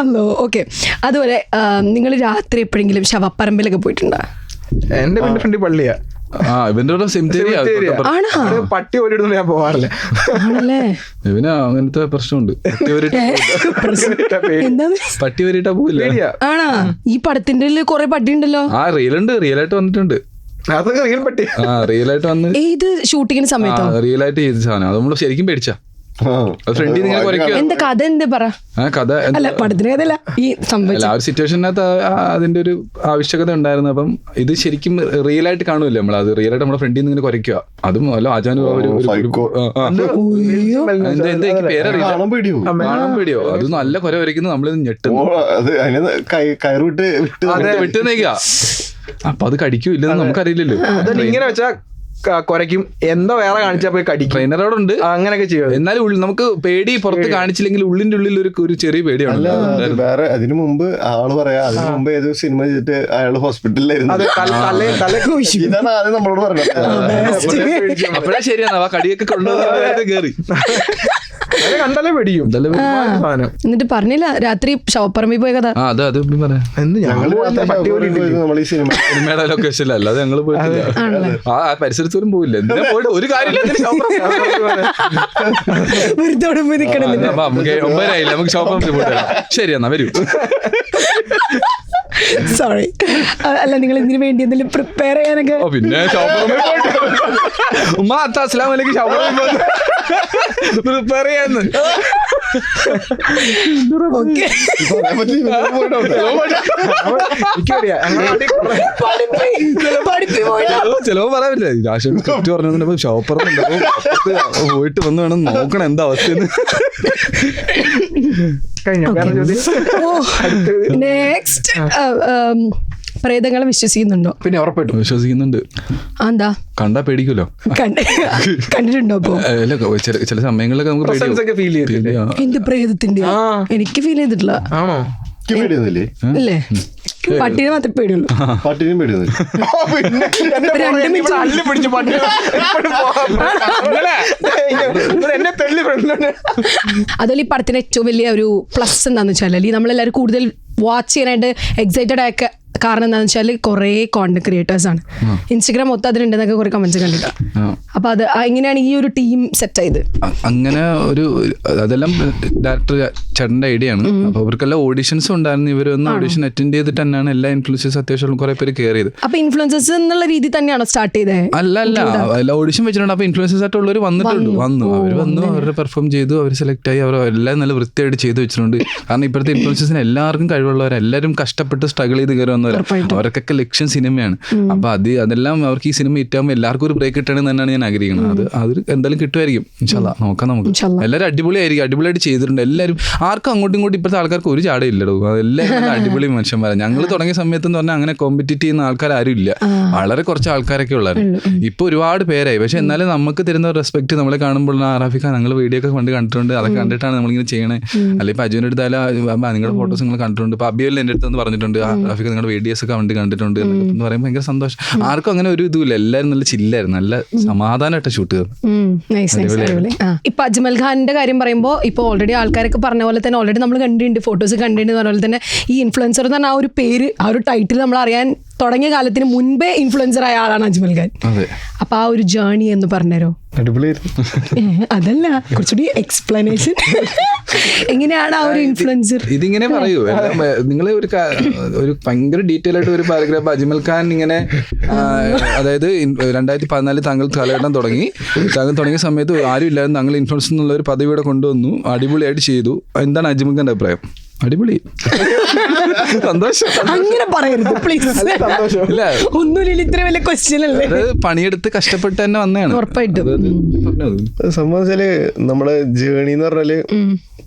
അല്ലോ, ഓക്കെ. അതുപോലെ നിങ്ങൾ രാത്രി എപ്പോഴെങ്കിലും ശവപ്പറമ്പിലൊക്കെ പോയിട്ടുണ്ടോ? എന്റെ വീടിന്റെ ഫ്രണ്ട് പള്ളിയാ. പട്ടി ഓടിയിടുന്ന ഞാൻ പോവാറില്ല. ഇവന് അങ്ങനത്തെ പ്രശ്നമുണ്ട്. പട്ടി വരിട്ടാ പോവില്ല. ആണാ? ഈ പടത്തിന്റെ കുറെ പട്ടി ഉണ്ടല്ലോ. റിയലായിട്ട് വന്നിട്ടുണ്ട്. അതൊക്കെ റിയൽ പട്ടി. റിയലായിട്ട് വന്ന് ഇത് ഷൂട്ടിങ്ങിന് സമയത്തോ? റിയലായിട്ട് ചെയ്ത സാധനം. അത് നമ്മള് ശരിക്കും പേടിച്ചാ. എന്താ കഥ? എന്താ പറ. കഥ അല്ല, പടത്തിന് കഥയല്ല, ഈ സംഭവിച്ച ആ ഒരു സിറ്റുവേഷനകത്ത് അതിന്റെ ഒരു ആവശ്യകത ഉണ്ടായിരുന്നു. അപ്പം ഇത് ശരിക്കും റിയൽ ആയിട്ട് കാണുമല്ലേ നമ്മൾ. അത് റിയൽ ആയിട്ട് നമ്മുടെ ഫ്രണ്ടിൽ നിന്ന് ഇങ്ങനെ കുറയ്ക്കുക. അതും അല്ല ആചാനും പേടിയോ. അത് നല്ല കുര വരയ്ക്കുന്നത് നമ്മളിത് ഞെട്ടുന്നു, വിട്ടു നിൽക്കുക. അപ്പൊ അത് കടിക്കൂ ഇല്ലെന്ന് നമുക്കറിയില്ലല്ലോ. ഇങ്ങനെ വെച്ചാ കുരയ്ക്കും, എന്തോ വേറെ കാണിച്ചാൽ പോയി കടിക്കും. ട്രെയിനറോടുണ്ട്, അങ്ങനെയൊക്കെ ചെയ്യും. എന്നാലും നമുക്ക് പേടി പുറത്ത് കാണിച്ചില്ലെങ്കിൽ ഉള്ളിന്റെ ഉള്ളിൽ ഒരു ചെറിയ പേടിയാണ്. അല്ല വേറെ അതിനു മുമ്പ് ആള് പറയാ, അതിനു മുമ്പ് ഏതോ സിനിമ ചെയ്തിട്ട് അയാള് ഹോസ്പിറ്റലിലായിരുന്നു. ഇതാണ് ആദ്യം നമ്മളോട് പറഞ്ഞത്. അപ്പോഴാ ശരിയാണ് ആ കടിയൊക്കെ കൊണ്ടുവന്നത് കയറി കണ്ടാലേ പേടിയും. എന്നിട്ട് പറഞ്ഞില്ല രാത്രി ഷോപ്പറമ്പിൽ പോയ കഥ. അത് പറയാം. നമ്മൾ ഈ സിനിമയുടെ ലൊക്കേഷനിൽ അല്ലാതെ ഞങ്ങള് പോയിട്ടില്ല, ആ പരിസരത്തോടും പോയില്ല. എന്തിനാ പോയിട്ട് ഒരു കാര്യമില്ല. നമുക്ക് 9 നമുക്ക് ഷോപ്പറമ്പിൽ പോയിട്ട് ശരി എന്നാ വരൂ. സോറി, അല്ല നിങ്ങൾ ഇതിനു വേണ്ടി എന്തെങ്കിലും പ്രിപ്പയർ ചെയ്യാനൊക്കെ? പിന്നെ ഷോപ്പറമ്പിൽ പോയിട്ട് ഉമ്മ അസ്സലാമു അലൈക്കും ഷോപ്പറമ്പിൽ പോയിട്ട് പ്രിപ്പയർ ചെയ്യാന്ന്. ചിലപ്പോ പറയാനില്ല, രാഷ്ട്രീയ കുറ്റു പറഞ്ഞപ്പോ ഷോപ്പറമ്പ് പോയിട്ട് വന്ന് വേണം നോക്കണം എന്താ അവസ്ഥയെന്ന്. നെക്സ്റ്റ്, പ്രേതങ്ങളെ വിശ്വസിക്കുന്നുണ്ടോ? പിന്നെ ഉറപ്പായിട്ടും വിശ്വസിക്കുന്നുണ്ട്. എന്താ കണ്ടാ പേടിക്കുമല്ലോ. കണ്ടിട്ടുണ്ടോ? അപ്പൊ ചില സമയങ്ങളിലൊക്കെ നമുക്ക് ഫീൽ ചെയ്യും. എന്റെ പ്രേതത്തിന്റെ എനിക്ക് ഫീൽ ചെയ്തിട്ടില്ല. ആണോ? അല്ലേ? പട്ടിനെ മാത്രമേ പേടിയുള്ളൂ. പട്ടിനെയും പേടിയൊന്നുമില്ല. അതുപോലെ ഈ പടത്തിന് ഏറ്റവും വലിയ ഒരു പ്ലസ് എന്താന്ന് വെച്ചാൽ, ഈ നമ്മളെല്ലാവരും കൂടുതൽ വാച്ച് ചെയ്യാനായിട്ട് എക്സൈറ്റഡ് ആയ കാരണം എന്താണെന്ന് വെച്ചാൽ കുറേ കോണ്ടന്റ് ക്രിയേറ്റേഴ്സ് ആണ്. ഇൻസ്റ്റഗ്രാം മൊത്തം അതിലുണ്ടെന്നൊക്കെ കുറെ കമന്റ്സ് കണ്ടിട്ടാ. അപ്പൊ അത് എങ്ങനെയാണ് ഈ ഒരു ടീം സെറ്റ് ആയത്? അങ്ങനെ അതെല്ലാം ഡയറക്ടർ ചേട്ടന്റെ ഐഡിയ ആണ്. അപ്പൊ അവർക്കെല്ലാം ഓഡിഷൻസ് ഉണ്ടായിരുന്നു. ഇവരൊന്ന് ഓഡിഷൻ അറ്റൻഡ് ചെയ്തിട്ട് തന്നെയാണ് എല്ലാ ഇൻഫ്ലുവൻസേഴ്സ് അത്യാവശ്യം കുറെ പേര് കയറിയത്. അപ്പൊ ഇൻഫ്ലുവൻസേഴ്സ് എന്നുള്ള രീതി തന്നെയാണോ സ്റ്റാർട്ട് ചെയ്തത്? അല്ല ഓഡിഷൻ വെച്ചിട്ടുണ്ട്. അപ്പൊ ഇൻഫ്ലുവൻസേഴ്സ് ആയിട്ടുള്ളവർ വന്നു അവരുടെ പെർഫോം ചെയ്തു, അവർ സെലക്ട് ആയി, അവർ എല്ലാം നല്ല വൃത്തിയായിട്ട് ചെയ്ത് വെച്ചിട്ടുണ്ട്. കാരണം ഇപ്പോഴത്തെ ഇൻഫ്ലുവൻസേഴ്സിന് എല്ലാവർക്കും കഴിവുള്ളവരെല്ലാവരും കഷ്ടപ്പെട്ട് സ്ട്രഗിൾ ചെയ്ത് കയറി വന്നവരാണ്. അവർക്കൊക്കെ ലക്ഷ്യം സിനിമയാണ്. അപ്പൊ അതെല്ലാം അവർക്ക് ഈ സിനിമ ഹിറ്റാകുമ്പോൾ എല്ലാവർക്കും ഒരു ബ്രേക്ക് കിട്ടണമെന്ന് തന്നെയാണ് ഞാൻ ആഗ്രഹിക്കുന്നത്. അത് എന്തായാലും കിട്ടുമായിരിക്കും. ഇൻഷാല്ലാ നോക്കാം നമുക്ക്. എല്ലാവരും അടിപൊളിയായിരിക്കും, അടിപൊളിയായിട്ട് ചെയ്തിട്ടുണ്ട് എല്ലാവരും. ആർക്കും അങ്ങോട്ടും ഇങ്ങോട്ടും ഇപ്പോഴത്തെ ആൾക്കാർക്ക് ഒരു ചാടയില്ലടോ. എല്ലാവരും അടിപൊളി മനുഷ്യന്മാരാണ്. ഞങ്ങൾ തുടങ്ങിയ സമയത്ത് എന്ന് പറഞ്ഞാൽ അങ്ങനെ കോമ്പറ്റീറ്റ് ചെയ്യുന്ന ആൾക്കാർ ആരും ഇല്ല, വളരെ കുറച്ച് ആൾക്കാരൊക്കെ ഉള്ളായിരുന്നു. ഇപ്പൊ ഒരുപാട് പേരായി. പക്ഷെ എന്നാലും നമുക്ക് തരുന്ന റെസ്പെക്ട് നമ്മളെ കാണുമ്പോൾ റാഫിക്ക ഞങ്ങൾ വീഡിയോ ഒക്കെ പണ്ട് കണ്ടിട്ടുണ്ട്, അതൊക്കെ കണ്ടിട്ടാണ് നമ്മളിങ്ങനെ ചെയ്യണേ. അല്ലെങ്കിൽ ഇപ്പൊ അജുവിന്റെ അടുത്തായാലും നിങ്ങളുടെ ഫോട്ടോസ് നിങ്ങൾ കണ്ടിട്ടുണ്ട്. ഇപ്പൊ അബിയൽ എൻ്റെ അടുത്ത് പറഞ്ഞിട്ടുണ്ട്, റാഫിക്ക നിങ്ങളുടെ വീഡിയോസ് ഒക്കെ വണ്ടി കണ്ടിട്ടുണ്ട് എന്ന് പറയുമ്പോൾ ഭയങ്കര സന്തോഷം. ആർക്കും അങ്ങനെ ഒരു ഇതുമില്ല, എല്ലാവരും നല്ല ചില്ലായിരുന്നു, നല്ല സമാധാനമായിട്ട് ഷൂട്ട് ചെയ്തു. ഇപ്പൊ അജ്മൽ ഖാന്റെ കാര്യം പറയുമ്പോൾ ഇപ്പൊ ഓൾറെഡി ആൾക്കാരൊക്കെ പറഞ്ഞ പോലെ തന്നെ ഓൾറെഡി നമ്മൾ കണ്ടിട്ടുണ്ട്, ഫോട്ടോസ് കണ്ടിട്ടുണ്ട്. അതുപോലെ തന്നെ ഈ ഇൻഫ്ലുവൻസർ എന്ന് പറഞ്ഞ ആ ഒരു പേര്, ആ ഒരു ടൈറ്റിൽ നമ്മൾ അറിയാൻ തുടങ്ങിയ കാലത്തിന് മുൻപേ ഇൻഫ്ലുവൻസർ ആയ ആളാണ് അജ്മൽ ഖാൻ. അപ്പൊ ആ ഒരു ജേർണി എന്ന് പറഞ്ഞുതരോ? അതല്ല, കുറച്ചുകൂടി എക്സ്പ്ലനേഷൻ. എങ്ങനെയാണ് ആ ഒരു ഇൻഫ്ലുവൻസർ? ഇതിങ്ങനെ പറയൂ, നിങ്ങൾ ഒരു ഭയങ്കര ഡീറ്റെയിൽ ആയിട്ട് ഒരു പാരഗ്രാഫ്. അജ്മൽ ഖാൻ ഇങ്ങനെ, അതായത് 2014 താങ്കൾ കാലഘട്ടം തുടങ്ങിയ സമയത്ത് ആരും ഇല്ലായിരുന്നു, താങ്കൾ ഇൻഫ്ലുവൻസ് എന്നുള്ള ഒരു പദവിയുടെ കൊണ്ടുവന്നു, അടിപൊളിയായിട്ട് ചെയ്തു. എന്താണ് അജ്മൽ ഖാന്റെ അഭിപ്രായം? അടിപൊളി, സന്തോഷം. അങ്ങനെ പറയരുത് പ്ലീസ്. ഇല്ല, ഒന്നുമില്ല, ഇത്ര വലിയ ക്വസ്റ്റ്യൻ അല്ലേ? അത് പണിയെടുത്ത് കഷ്ടപ്പെട്ട് തന്നെ വന്നതാണ്. ഉറപ്പായിട്ടും സംബന്ധിച്ചാല് നമ്മളെ ജേണി എന്ന് പറഞ്ഞാല്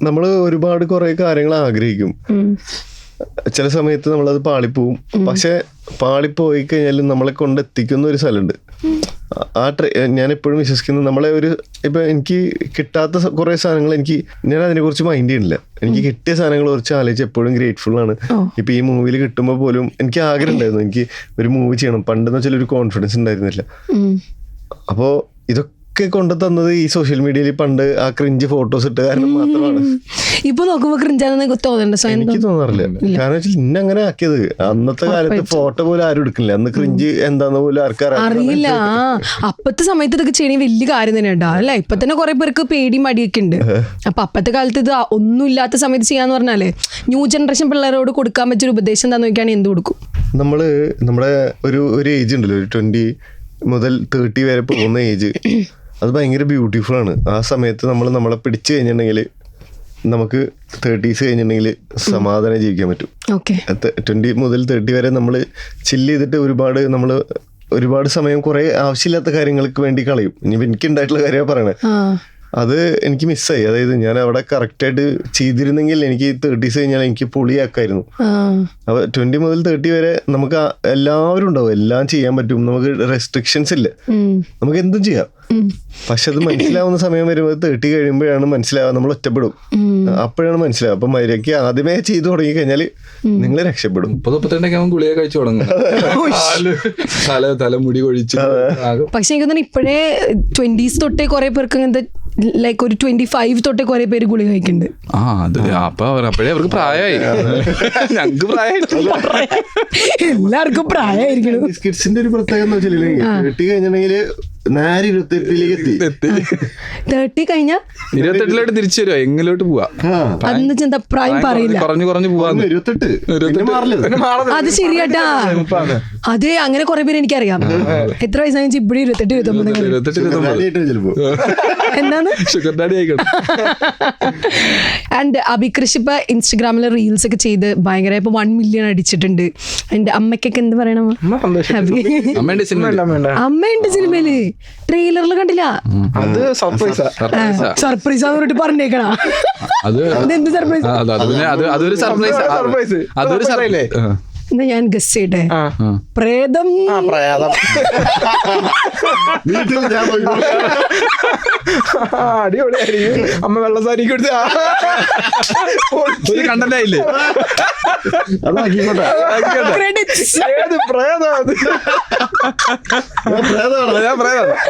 നമ്മള് ഒരുപാട് കുറെ കാര്യങ്ങൾ ആഗ്രഹിക്കും. ചില സമയത്ത് നമ്മളത് പാളിപ്പോവും. പക്ഷെ പാളിപ്പോയി കഴിഞ്ഞാലും നമ്മളെ കൊണ്ട് എത്തിക്കുന്ന ഒരു സ്ഥലമുണ്ട്. ഞാൻ എപ്പോഴും വിശ്വസിക്കുന്നത്, നമ്മളെ ഒരു ഇപ്പൊ എനിക്ക് കിട്ടാത്ത കുറെ സാധനങ്ങൾ ഞാൻ അതിനെ കുറിച്ച് മൈൻഡ് ചെയ്യുന്നില്ല. എനിക്ക് കിട്ടിയ സാധനങ്ങൾ കുറിച്ച് ആലോചിച്ച് എപ്പോഴും ഗ്രേറ്റ്ഫുൾ ആണ്. ഇപ്പൊ ഈ മൂവിയിൽ കിട്ടുമ്പോൾ പോലും എനിക്ക് ആഗ്രഹം ഉണ്ടായിരുന്നു, എനിക്ക് ഒരു മൂവി ചെയ്യണം. പണ്ടെന്ന് വെച്ചാൽ ഒരു കോൺഫിഡൻസ് ഉണ്ടായിരുന്നില്ല. അപ്പോ ഇതൊക്കെ കൊണ്ട് തന്നത് ഈ സോഷ്യൽ മീഡിയയിൽ പണ്ട് ആ ക്രിഞ്ച് ഫോട്ടോസ് ഇട്ട കാരണം മാത്രമാണ്. ഇപ്പൊ നോക്കുമ്പോ ക്രിഞ്ചാണെന്ന് തോന്നുന്നുണ്ട്? എനിക്ക് തോന്നാറില്ല. കാരണം വെച്ചാൽ ഇന്ന അങ്ങനെ ആക്കിയത്. അന്നത്തെ കാലത്ത് ഫോട്ടോ പോലും ആരും എടുക്കില്ല. അന്ന് ക്രിഞ്ച് എന്താന്ന് പോലും അറിയില്ല. അപ്പത്തെ സമയത്ത് ഇതൊക്കെ ചെയ്യണ വലിയ കാര്യം തന്നെ ഉണ്ടാ അല്ലെ? ഇപ്പൊ തന്നെ കുറെ പേർക്ക് പേടി മടിയൊക്കെ ഉണ്ട്. അപ്പൊ അപ്പത്തെ കാലത്ത് ഇത് ഒന്നും ഇല്ലാത്ത സമയത്ത് ചെയ്യാന്ന് പറഞ്ഞാലേ ന്യൂ ജനറേഷൻ പിള്ളേരോട് കൊടുക്കാൻ പറ്റിയൊരു ഉപദേശം എന്താന്ന് നോക്കിയാണെങ്കിൽ എന്ത് കൊടുക്കും? നമ്മുടെ ഒരു ഏജ് ഉണ്ടല്ലോ, ഒരു 20 മുതൽ 30 വരെ പോകുന്ന ഏജ്, അത് ഭയങ്കര ബ്യൂട്ടിഫുൾ ആണ്. ആ സമയത്ത് നമ്മളെ പിടിച്ചു കഴിഞ്ഞിട്ടുണ്ടെങ്കിൽ നമുക്ക് 30s കഴിഞ്ഞിട്ടുണ്ടെങ്കിൽ സമാധാനം ജീവിക്കാൻ പറ്റും. 20 മുതൽ 30 വരെ നമ്മൾ ചില്ല് ചെയ്തിട്ട് നമ്മൾ ഒരുപാട് സമയം കുറെ ആവശ്യമില്ലാത്ത കാര്യങ്ങൾക്ക് വേണ്ടി കളയും. ഇനി എനിക്ക് ഉണ്ടായിട്ടുള്ള കാര്യമാണ് പറയണേ. അത് എനിക്ക് മിസ്സായി. അതായത് ഞാൻ അവിടെ കറക്റ്റായിട്ട് ചെയ്തിരുന്നെങ്കിൽ എനിക്ക് 30s കഴിഞ്ഞാൽ എനിക്ക് പൊളിയാക്കായിരുന്നു. അപ്പോൾ 20 മുതൽ 30 വരെ നമുക്ക് എല്ലാവരും ഉണ്ടാവും, എല്ലാം ചെയ്യാൻ പറ്റും, നമുക്ക് റെസ്ട്രിക്ഷൻസ് ഇല്ല, നമുക്ക് എന്തും ചെയ്യാം. പക്ഷെ അത് മനസ്സിലാവുന്ന സമയം വരുമ്പോൾ 30 കഴിയുമ്പോഴാണ് മനസ്സിലാവുക, നമ്മൾ ഒറ്റപ്പെടും. അപ്പോഴാണ് മനസ്സിലാവുക. അപ്പൊ മര്യാദയ്ക്ക് ആദ്യമേ ചെയ്തു തുടങ്ങി കഴിഞ്ഞാൽ നിങ്ങൾ രക്ഷപ്പെടും. 32 ഗുളിക കഴിച്ചു തുടങ്ങും, തലമുടി കൊഴിച്ച്. പക്ഷെ എനിക്ക് തോന്നുന്നു ഇപ്പോഴേ 20s തൊട്ടേ കുറെ പേർക്ക് അങ്ങനത്തെ ലൈക്ക് ഒരു 25 തൊട്ടേ കുറെ പേര് ഗുളിക കഴിക്കുന്നുണ്ട്. അപ്പോഴേ അവർക്ക് പ്രായമായി, ഞങ്ങക്ക് പ്രായമായിട്ടില്ല, എല്ലാവർക്കും പ്രായമായിരിക്കണം. കിഡ്സിന്റെ ഒരു പ്രത്യേകത എന്ന് വെച്ചിട്ടുണ്ടെങ്കിൽ 30 കഴിഞ്ഞിട്ടുണ്ടെങ്കിൽ നേരെ 28ലേക്ക് എത്തി. 30 കഴിഞ്ഞാൽ 28 തിരിച്ചു വരുവാ, എങ്ങിലോട്ട് പോവാ. അന്ന് എന്താ പ്രായം പറയില്ല, കുറഞ്ഞു പോവാ. 28 അത് ശരിയാട്ടാ. അതെ, അങ്ങനെ കുറെ പേര് എനിക്കറിയാം. എത്ര വയസ്സായി ഇവിടെ 28-29 ചിലപ്പോ എന്താണ് ഷുഗർ ഡാഡി ആയിക്കോട്ടെ. ആൻഡ് അഭികൃഷ് ഇപ്പൊ ഇൻസ്റ്റഗ്രാമിൽ റീൽസ് ഒക്കെ ചെയ്ത് ഭയങ്കര ഇപ്പൊ 1 million അടിച്ചിട്ടുണ്ട്. എന്റെ അമ്മയ്ക്കൊക്കെ എന്ത് പറയണം? അമ്മേന്റെ സിനിമ, അമ്മയുണ്ട് സിനിമയില്, ട്രെയിലറിൽ കണ്ടില്ല? അത് സർപ്രൈസാ, സർപ്രൈസ് പറഞ്ഞിട്ട് പറഞ്ഞേക്കണ. എന്ത് സർപ്രൈസ്? അതൊരു സർപ്രൈസ്, അതൊരു സർപ്രൈസ്. എന്നാ ഞാൻ ഗസ് ചെയ്യട്ടെ, പ്രേതം. അടിപൊളിയായിരിക്കും. അമ്മ വെള്ളസാരി കൊടുത്ത് കണ്ടല്ലേ?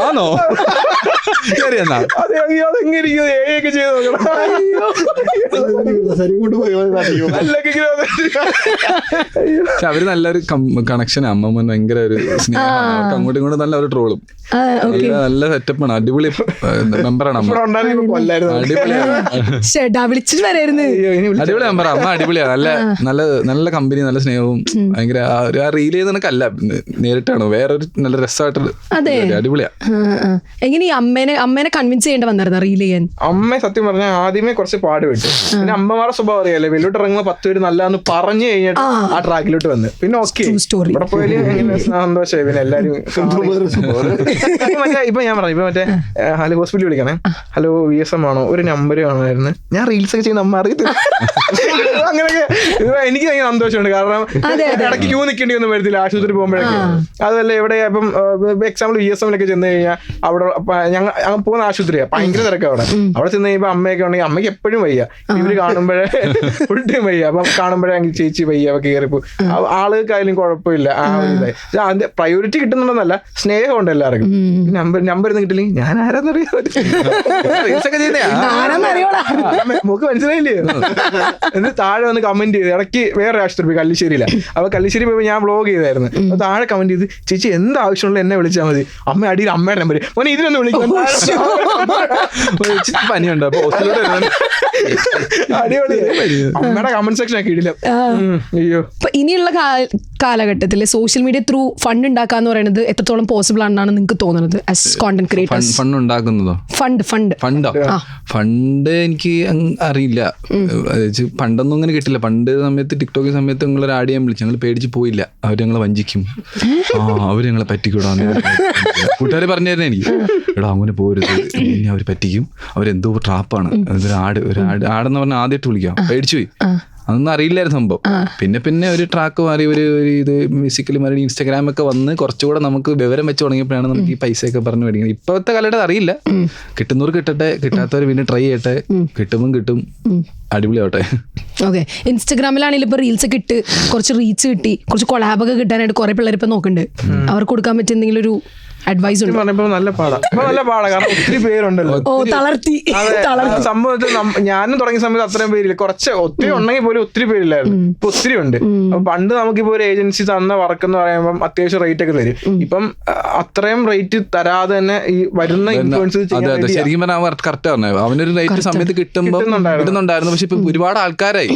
ആണോ? അതെങ്ങനെ ചെയ്ത് പക്ഷെ അവര് നല്ലൊരു കണക്ഷൻ, അമ്മമ്മ ഭയങ്കര ഒരു സ്നേഹം, അങ്ങോട്ടും ഇങ്ങോട്ടും നല്ല ഒരു ട്രോളും, നല്ല സെറ്റപ്പാണ്, അടിപൊളി മെമ്പറാണ് അമ്മ. വിളിച്ചിട്ട് വരായിരുന്നു. അടിപൊളി മെമ്പർ അമ്മ, അടിപൊളിയാ, നല്ല കമ്പനി, നല്ല സ്നേഹവും, ഭയങ്കര ആ റീൽ ചെയ്ത് കണക്കല്ല, നേരിട്ടാണ് വേറൊരു നല്ല രസമായിട്ട് അടിപൊളിയാ. എങ്ങനെ അമ്മേനെ കൺവിൻസ് ചെയ്യേണ്ട വന്നായിരുന്നു റീൽ ചെയ്യാൻ? അമ്മ സത്യം പറഞ്ഞാൽ ആദ്യമേ കുറച്ച് പാട് വിട്ടു. പിന്നെ അമ്മമാരുടെ സ്വഭാവം അറിയാലേ, വെളിലോട്ട് ഇറങ്ങുമ്പോ 10 പേര് നല്ലതെന്ന് പറഞ്ഞു കഴിഞ്ഞിട്ട് ആ ട്രാക്കിലോട്ട് വന്ന് പിന്നെ ഓക്കെ ഇവിടെ പോയാലും എങ്ങനെ സന്തോഷമായി. പിന്നെ എല്ലാരും മറ്റേ ഇപ്പൊ ഞാൻ പറഞ്ഞു, ഇപ്പൊ മറ്റേ ഹലോ ഹോസ്പിറ്റലിൽ വിളിക്കണേ, ഹലോ VSM ആണോ, ഒരു നമ്പർ കാണുമായിരുന്നു, ഞാൻ റീൽസ് ഒക്കെ ചെയ്യുന്ന അമ്മ അറിയത്തില്ല. അങ്ങനെയൊക്കെ എനിക്ക് ഭയങ്കര സന്തോഷമുണ്ട്. കാരണം ഇടയ്ക്ക് ക്യൂ നിൽക്കേണ്ടി ഒന്നും വരത്തില്ല ആശുപത്രി പോകുമ്പോഴൊക്കെ. അതുപോലെ എവിടെ ഇപ്പം എക്സാമ്പിൾ VSMലൊക്കെ ചെന്ന് കഴിഞ്ഞാൽ അവിടെ ഞങ്ങൾ പോകുന്ന ആശുപത്രിയാണ്, ഭയങ്കര തിരക്കാണ് അവിടെ ചെന്ന് കഴിയുമ്പോൾ അമ്മയൊക്കെ ഉണ്ടെങ്കിൽ അമ്മയ്ക്ക് എപ്പോഴും വയ്യ, ഇവര് കാണുമ്പോഴേ ഫുൾ ടൈം വയ്യ. അപ്പം കാണുമ്പോഴേ ചേച്ചി വയ്യ കയറിപ്പോ ആളുകൾക്കായാലും കുഴപ്പമില്ല. ആ ഒരു ഇതായി അതിന്റെ പ്രയോറിറ്റി കിട്ടുന്നുണ്ടെന്നല്ല, സ്നേഹമുണ്ട് എല്ലാവർക്കും. നമ്പർ ഒന്നും കിട്ടില്ലെങ്കിൽ ഞാൻ ആരാന്നറിയാം, മോക്ക് മനസ്സിലായില്ലേ? എന്നിട്ട് താഴെ വന്ന് കമന്റ് ചെയ്ത്, ഇടയ്ക്ക് വേറെ ആശുപത്രി കല്ലിശ്ശേരിയില്ല, അപ്പൊ കല്ലിശ്ശേരി പോയപ്പോ ഞാൻ വ്ളോഗ് ചെയ്തായിരുന്നു. അപ്പൊ താഴെ കമന്റ് ചെയ്ത്, ചേച്ചി എന്ത് ആവശ്യമുള്ള എന്നെ വിളിച്ചാൽ മതി, അമ്മ അടിയിൽ അമ്മയുടെ നമ്പർ മോനെ ഇതിനൊന്ന് വിളിക്കാം, പനിയുണ്ട് അടിപൊളി. അമ്മയുടെ കമന്റ് സെക്ഷൻ ഒക്കെ ഇടില്ല. അയ്യോ, ഇനിയുള്ള കാലഘട്ടത്തിൽ സോഷ്യൽ മീഡിയ ത്രൂ ഫണ്ട് ഉണ്ടാക്കാന്ന് പറയുന്നത് എത്രത്തോളം പോസിബിൾ ആണെന്നാണ് നിങ്ങൾക്ക് തോന്നുന്നത് ആസ് കോണ്ടന്റ് ക്രിയേറ്റേഴ്സ്? ഫണ്ട് ഉണ്ടാക്കുന്നതോ? ഫണ്ട് എനിക്ക് അറിയില്ല, പണ്ടൊന്നും അങ്ങനെ കിട്ടില്ല. പണ്ട് സമയത്ത് ടിക്ടോക്ക് സമയത്ത് ഞങ്ങളൊരു ആഡ് ചെയ്യാൻ വിളിച്ചു, ഞങ്ങൾ പേടിച്ച് പോയില്ല, അവർ ഞങ്ങളെ വഞ്ചിക്കും, അവർ ഞങ്ങളെ പറ്റിക്കൂടാന്ന് കൂട്ടുകാർ പറഞ്ഞു തരുന്നേ എനിക്ക്, എടാ അങ്ങനെ പോരുത്, ഇനി അവർ പറ്റിക്കും, അവരെന്തോ ട്രാപ്പാണ്, ആടെന്ന് പറഞ്ഞാൽ ആദ്യമായിട്ട് വിളിക്കാം, പേടിച്ചു പോയി. അതൊന്നും അറിയില്ലായിരുന്നു സംഭവം. പിന്നെ ഒരു ട്രാക്ക് മാറി, ഒരു ഇത് മ്യൂസിക്കലി മാറി, ഇൻസ്റ്റാഗ്രാമൊക്കെ വന്ന് കുറച്ചുകൂടെ നമുക്ക് വിവരം വെച്ച് തുടങ്ങിയപ്പോഴാണ് നമുക്ക് ഈ പൈസയൊക്കെ പറഞ്ഞു മേടിക്കുന്നത്. ഇപ്പോഴത്തെ കാലഘട്ടം അറിയില്ല, കിട്ടുന്നവർ കിട്ടട്ടെ, കിട്ടാത്തവർ പിന്നെ ട്രൈ ചെയ്യട്ടെ, കിട്ടും, അടിപൊളിയാവട്ടെ. ഓക്കെ, ഇൻസ്റ്റാഗ്രാമിലാണെങ്കിലും ഇപ്പൊ റീൽസ് ഒക്കെ ഇട്ട് കുറച്ച് റീച്ച് കിട്ടി, കുറച്ച് കൊളാബൊക്കെ കിട്ടാനായിട്ട് കുറെ പിള്ളേർ ഇപ്പൊ നോക്കുന്നുണ്ട്. അവർക്ക് കൊടുക്കാൻ പറ്റിയ എന്തെങ്കിലും ഒരു അഡ്വൈസ് ഉണ്ട്? നല്ല പാടാ കാരണം ഒത്തിരി പേരുണ്ടല്ലോ. സംഭവത്തിൽ ഞാനും തുടങ്ങിയ സമയത്ത് അത്രയും പേരില്ല, ഒത്തിരി ഉണ്ടെങ്കിൽ പോലും ഒത്തിരി പേരില്ലായിരുന്നു. ഇപ്പൊ ഒത്തിരി ഉണ്ട്. അപ്പൊ പണ്ട് നമുക്കിപ്പോ ഒരു ഏജൻസി തന്ന വർക്ക് എന്ന് പറയുമ്പോൾ അത്യാവശ്യം റേറ്റ് ഒക്കെ തരും. ഇപ്പം അത്രയും റേറ്റ് തരാതെ തന്നെ ഈ വരുന്ന ഇൻഫ്ലുവൻസ് ശരിക്കും പറഞ്ഞാൽ കറക്റ്റ് പറഞ്ഞത്, അവനൊരു റേറ്റ് സമയത്ത് കിട്ടുന്നുണ്ടായിരുന്നു. പക്ഷെ ഇപ്പൊ ഒരുപാട് ആൾക്കാരായി,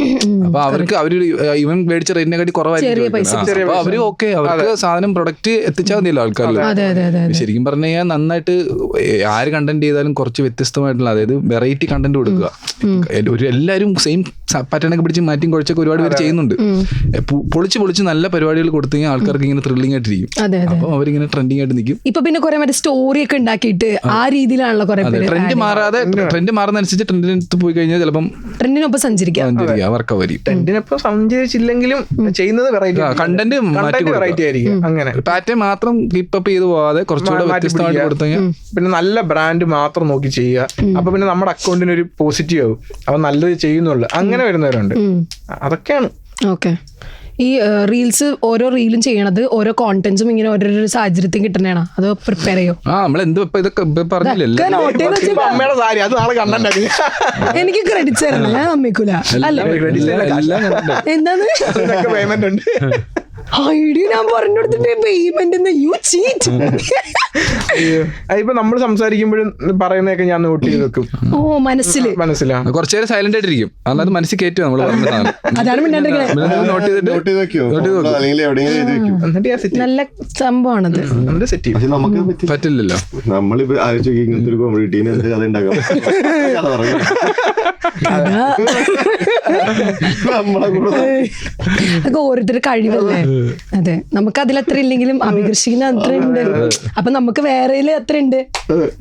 അപ്പൊ അവർക്ക് അവര് ഇവൻ മേടിച്ച റേറ്റിനെ കാട്ടി കുറവായിരിക്കും. അപ്പൊ അവര് ഓക്കെ, അവർക്ക് സാധനം പ്രൊഡക്റ്റ് എത്തിച്ചാൽ മതിയല്ലോ ആൾക്കാരിൽ. ശരിക്കും പറഞ്ഞു കഴിഞ്ഞാൽ നന്നായിട്ട് ആര് കണ്ടന്റ് ചെയ്താലും കുറച്ച് വ്യത്യസ്തമായിട്ടുള്ള, അതായത് വെറൈറ്റി കണ്ടന്റ് കൊടുക്കുക. ഒരു എല്ലാവരും സെയിം പാറ്റേണൊക്കെ പിടിച്ച് മാറ്റിയും കുഴച്ചൊക്കെ ഒരുപാട് പേര് ചെയ്യുന്നുണ്ട്. പൊളിച്ച് നല്ല പരിപാടികൾ കൊടുത്തു കഴിഞ്ഞാൽ ആൾക്കാർക്ക് ഇങ്ങനെ ത്രില്ലിംഗ് ആയിട്ടിരിക്കും. അപ്പോൾ അവരിങ്ങനെ ട്രെൻഡിങ് ആയിട്ട് നിൽക്കും. ഇപ്പൊ പിന്നെ കുറെ മറ്റേ സ്റ്റോറി ഒക്കെ ഉണ്ടാക്കിയിട്ട് ആ രീതിയിലാണല്ലോ കുറെ ട്രെൻഡ് മാറാതെ, ട്രെൻഡ് മാറുന്നതനുസരിച്ച് ട്രെൻഡിനകത്ത് പോയി കഴിഞ്ഞാൽ ചിലപ്പം ട്രെൻഡിനൊപ്പം സഞ്ചരിക്കാം, അവർക്ക് വരും. ട്രെൻഡിനൊപ്പം സഞ്ചരിച്ചില്ലെങ്കിലും ചെയ്യുന്നത് കണ്ടന്റ് വെറൈറ്റി ആയിരിക്കും. അങ്ങനെ പാറ്റേൺ മാത്രം കീപ്പ് അപ്പ് ചെയ്ത് പോവാതെ കുറച്ചുകൂടെ വ്യത്യസ്തമായിട്ട് കൊടുത്തു കഴിഞ്ഞാൽ, പിന്നെ നല്ല ബ്രാൻഡ് മാത്രം നോക്കി ചെയ്യുക. അപ്പൊ പിന്നെ നമ്മുടെ അക്കൗണ്ടിന് ഒരു പോസിറ്റീവ് ആവും. അപ്പൊ നല്ലത് ചെയ്യുന്നുള്ളു. അങ്ങനെ വരുന്നവരുണ്ട്. അതൊക്കെയാണ്. ഓക്കെ. ഈ റീൽസ് ഓരോ റീലും ചെയ്യണത് ഓരോ കോണ്ടന്റ്സും ഇങ്ങനെ ഓരോരോ സാഹചര്യത്തിൽ കിട്ടണേണോ അതോ പ്രിപ്പയർ ചെയ്യോ? നമ്മളെന്ത് ഇതൊക്കെ പറഞ്ഞില്ലല്ലോ. അമ്മയുടെ സാരി അത് നാളെ കണ്ടു. എനിക്ക് ക്രെഡിറ്റ്സ് തരണം, ഞാൻ അമ്മയ്ക്കൂല. എന്താണ് പേയ്മെന്റ് ഉണ്ട്. ഐഡിയ ഞാൻ പറഞ്ഞു കൊടുത്തിട്ട് പേയ്മെന്റ് യു ചീറ്റ്. ഇപ്പൊ നമ്മൾ സംസാരിക്കുമ്പോഴും പറയുന്നതൊക്കെ ഞാൻ നോട്ട് ചെയ്ത് വെക്കും. ഓ, മനസ്സിലാണ് കുറച്ചു നേരം സൈലന്റ് ആയിട്ടിരിക്കും. അല്ലാതെ മനസ്സിൽ കയറ്റും നമ്മൾ അതാണ് നോട്ട് ചെയ്തിട്ട്. നല്ല സംഭവമാണത്. പറ്റില്ലല്ലോ. നമ്മളിപ്പോ ആലോചിച്ച് ഇങ്ങനത്തെ ഒരു കോമഡിറ്റീനെ കഥ ഉണ്ടാക്കാം. അതൊക്കെ ഓരോരുത്തരുടെ കഴിവല്ലേ. അതെ, നമുക്ക് അതിലത്ര ഇല്ലെങ്കിലും അഭികർഷിക്കുന്ന അത്ര ഉണ്ട്. അപ്പൊ നമുക്ക് വേറെ അത്ര ഉണ്ട്,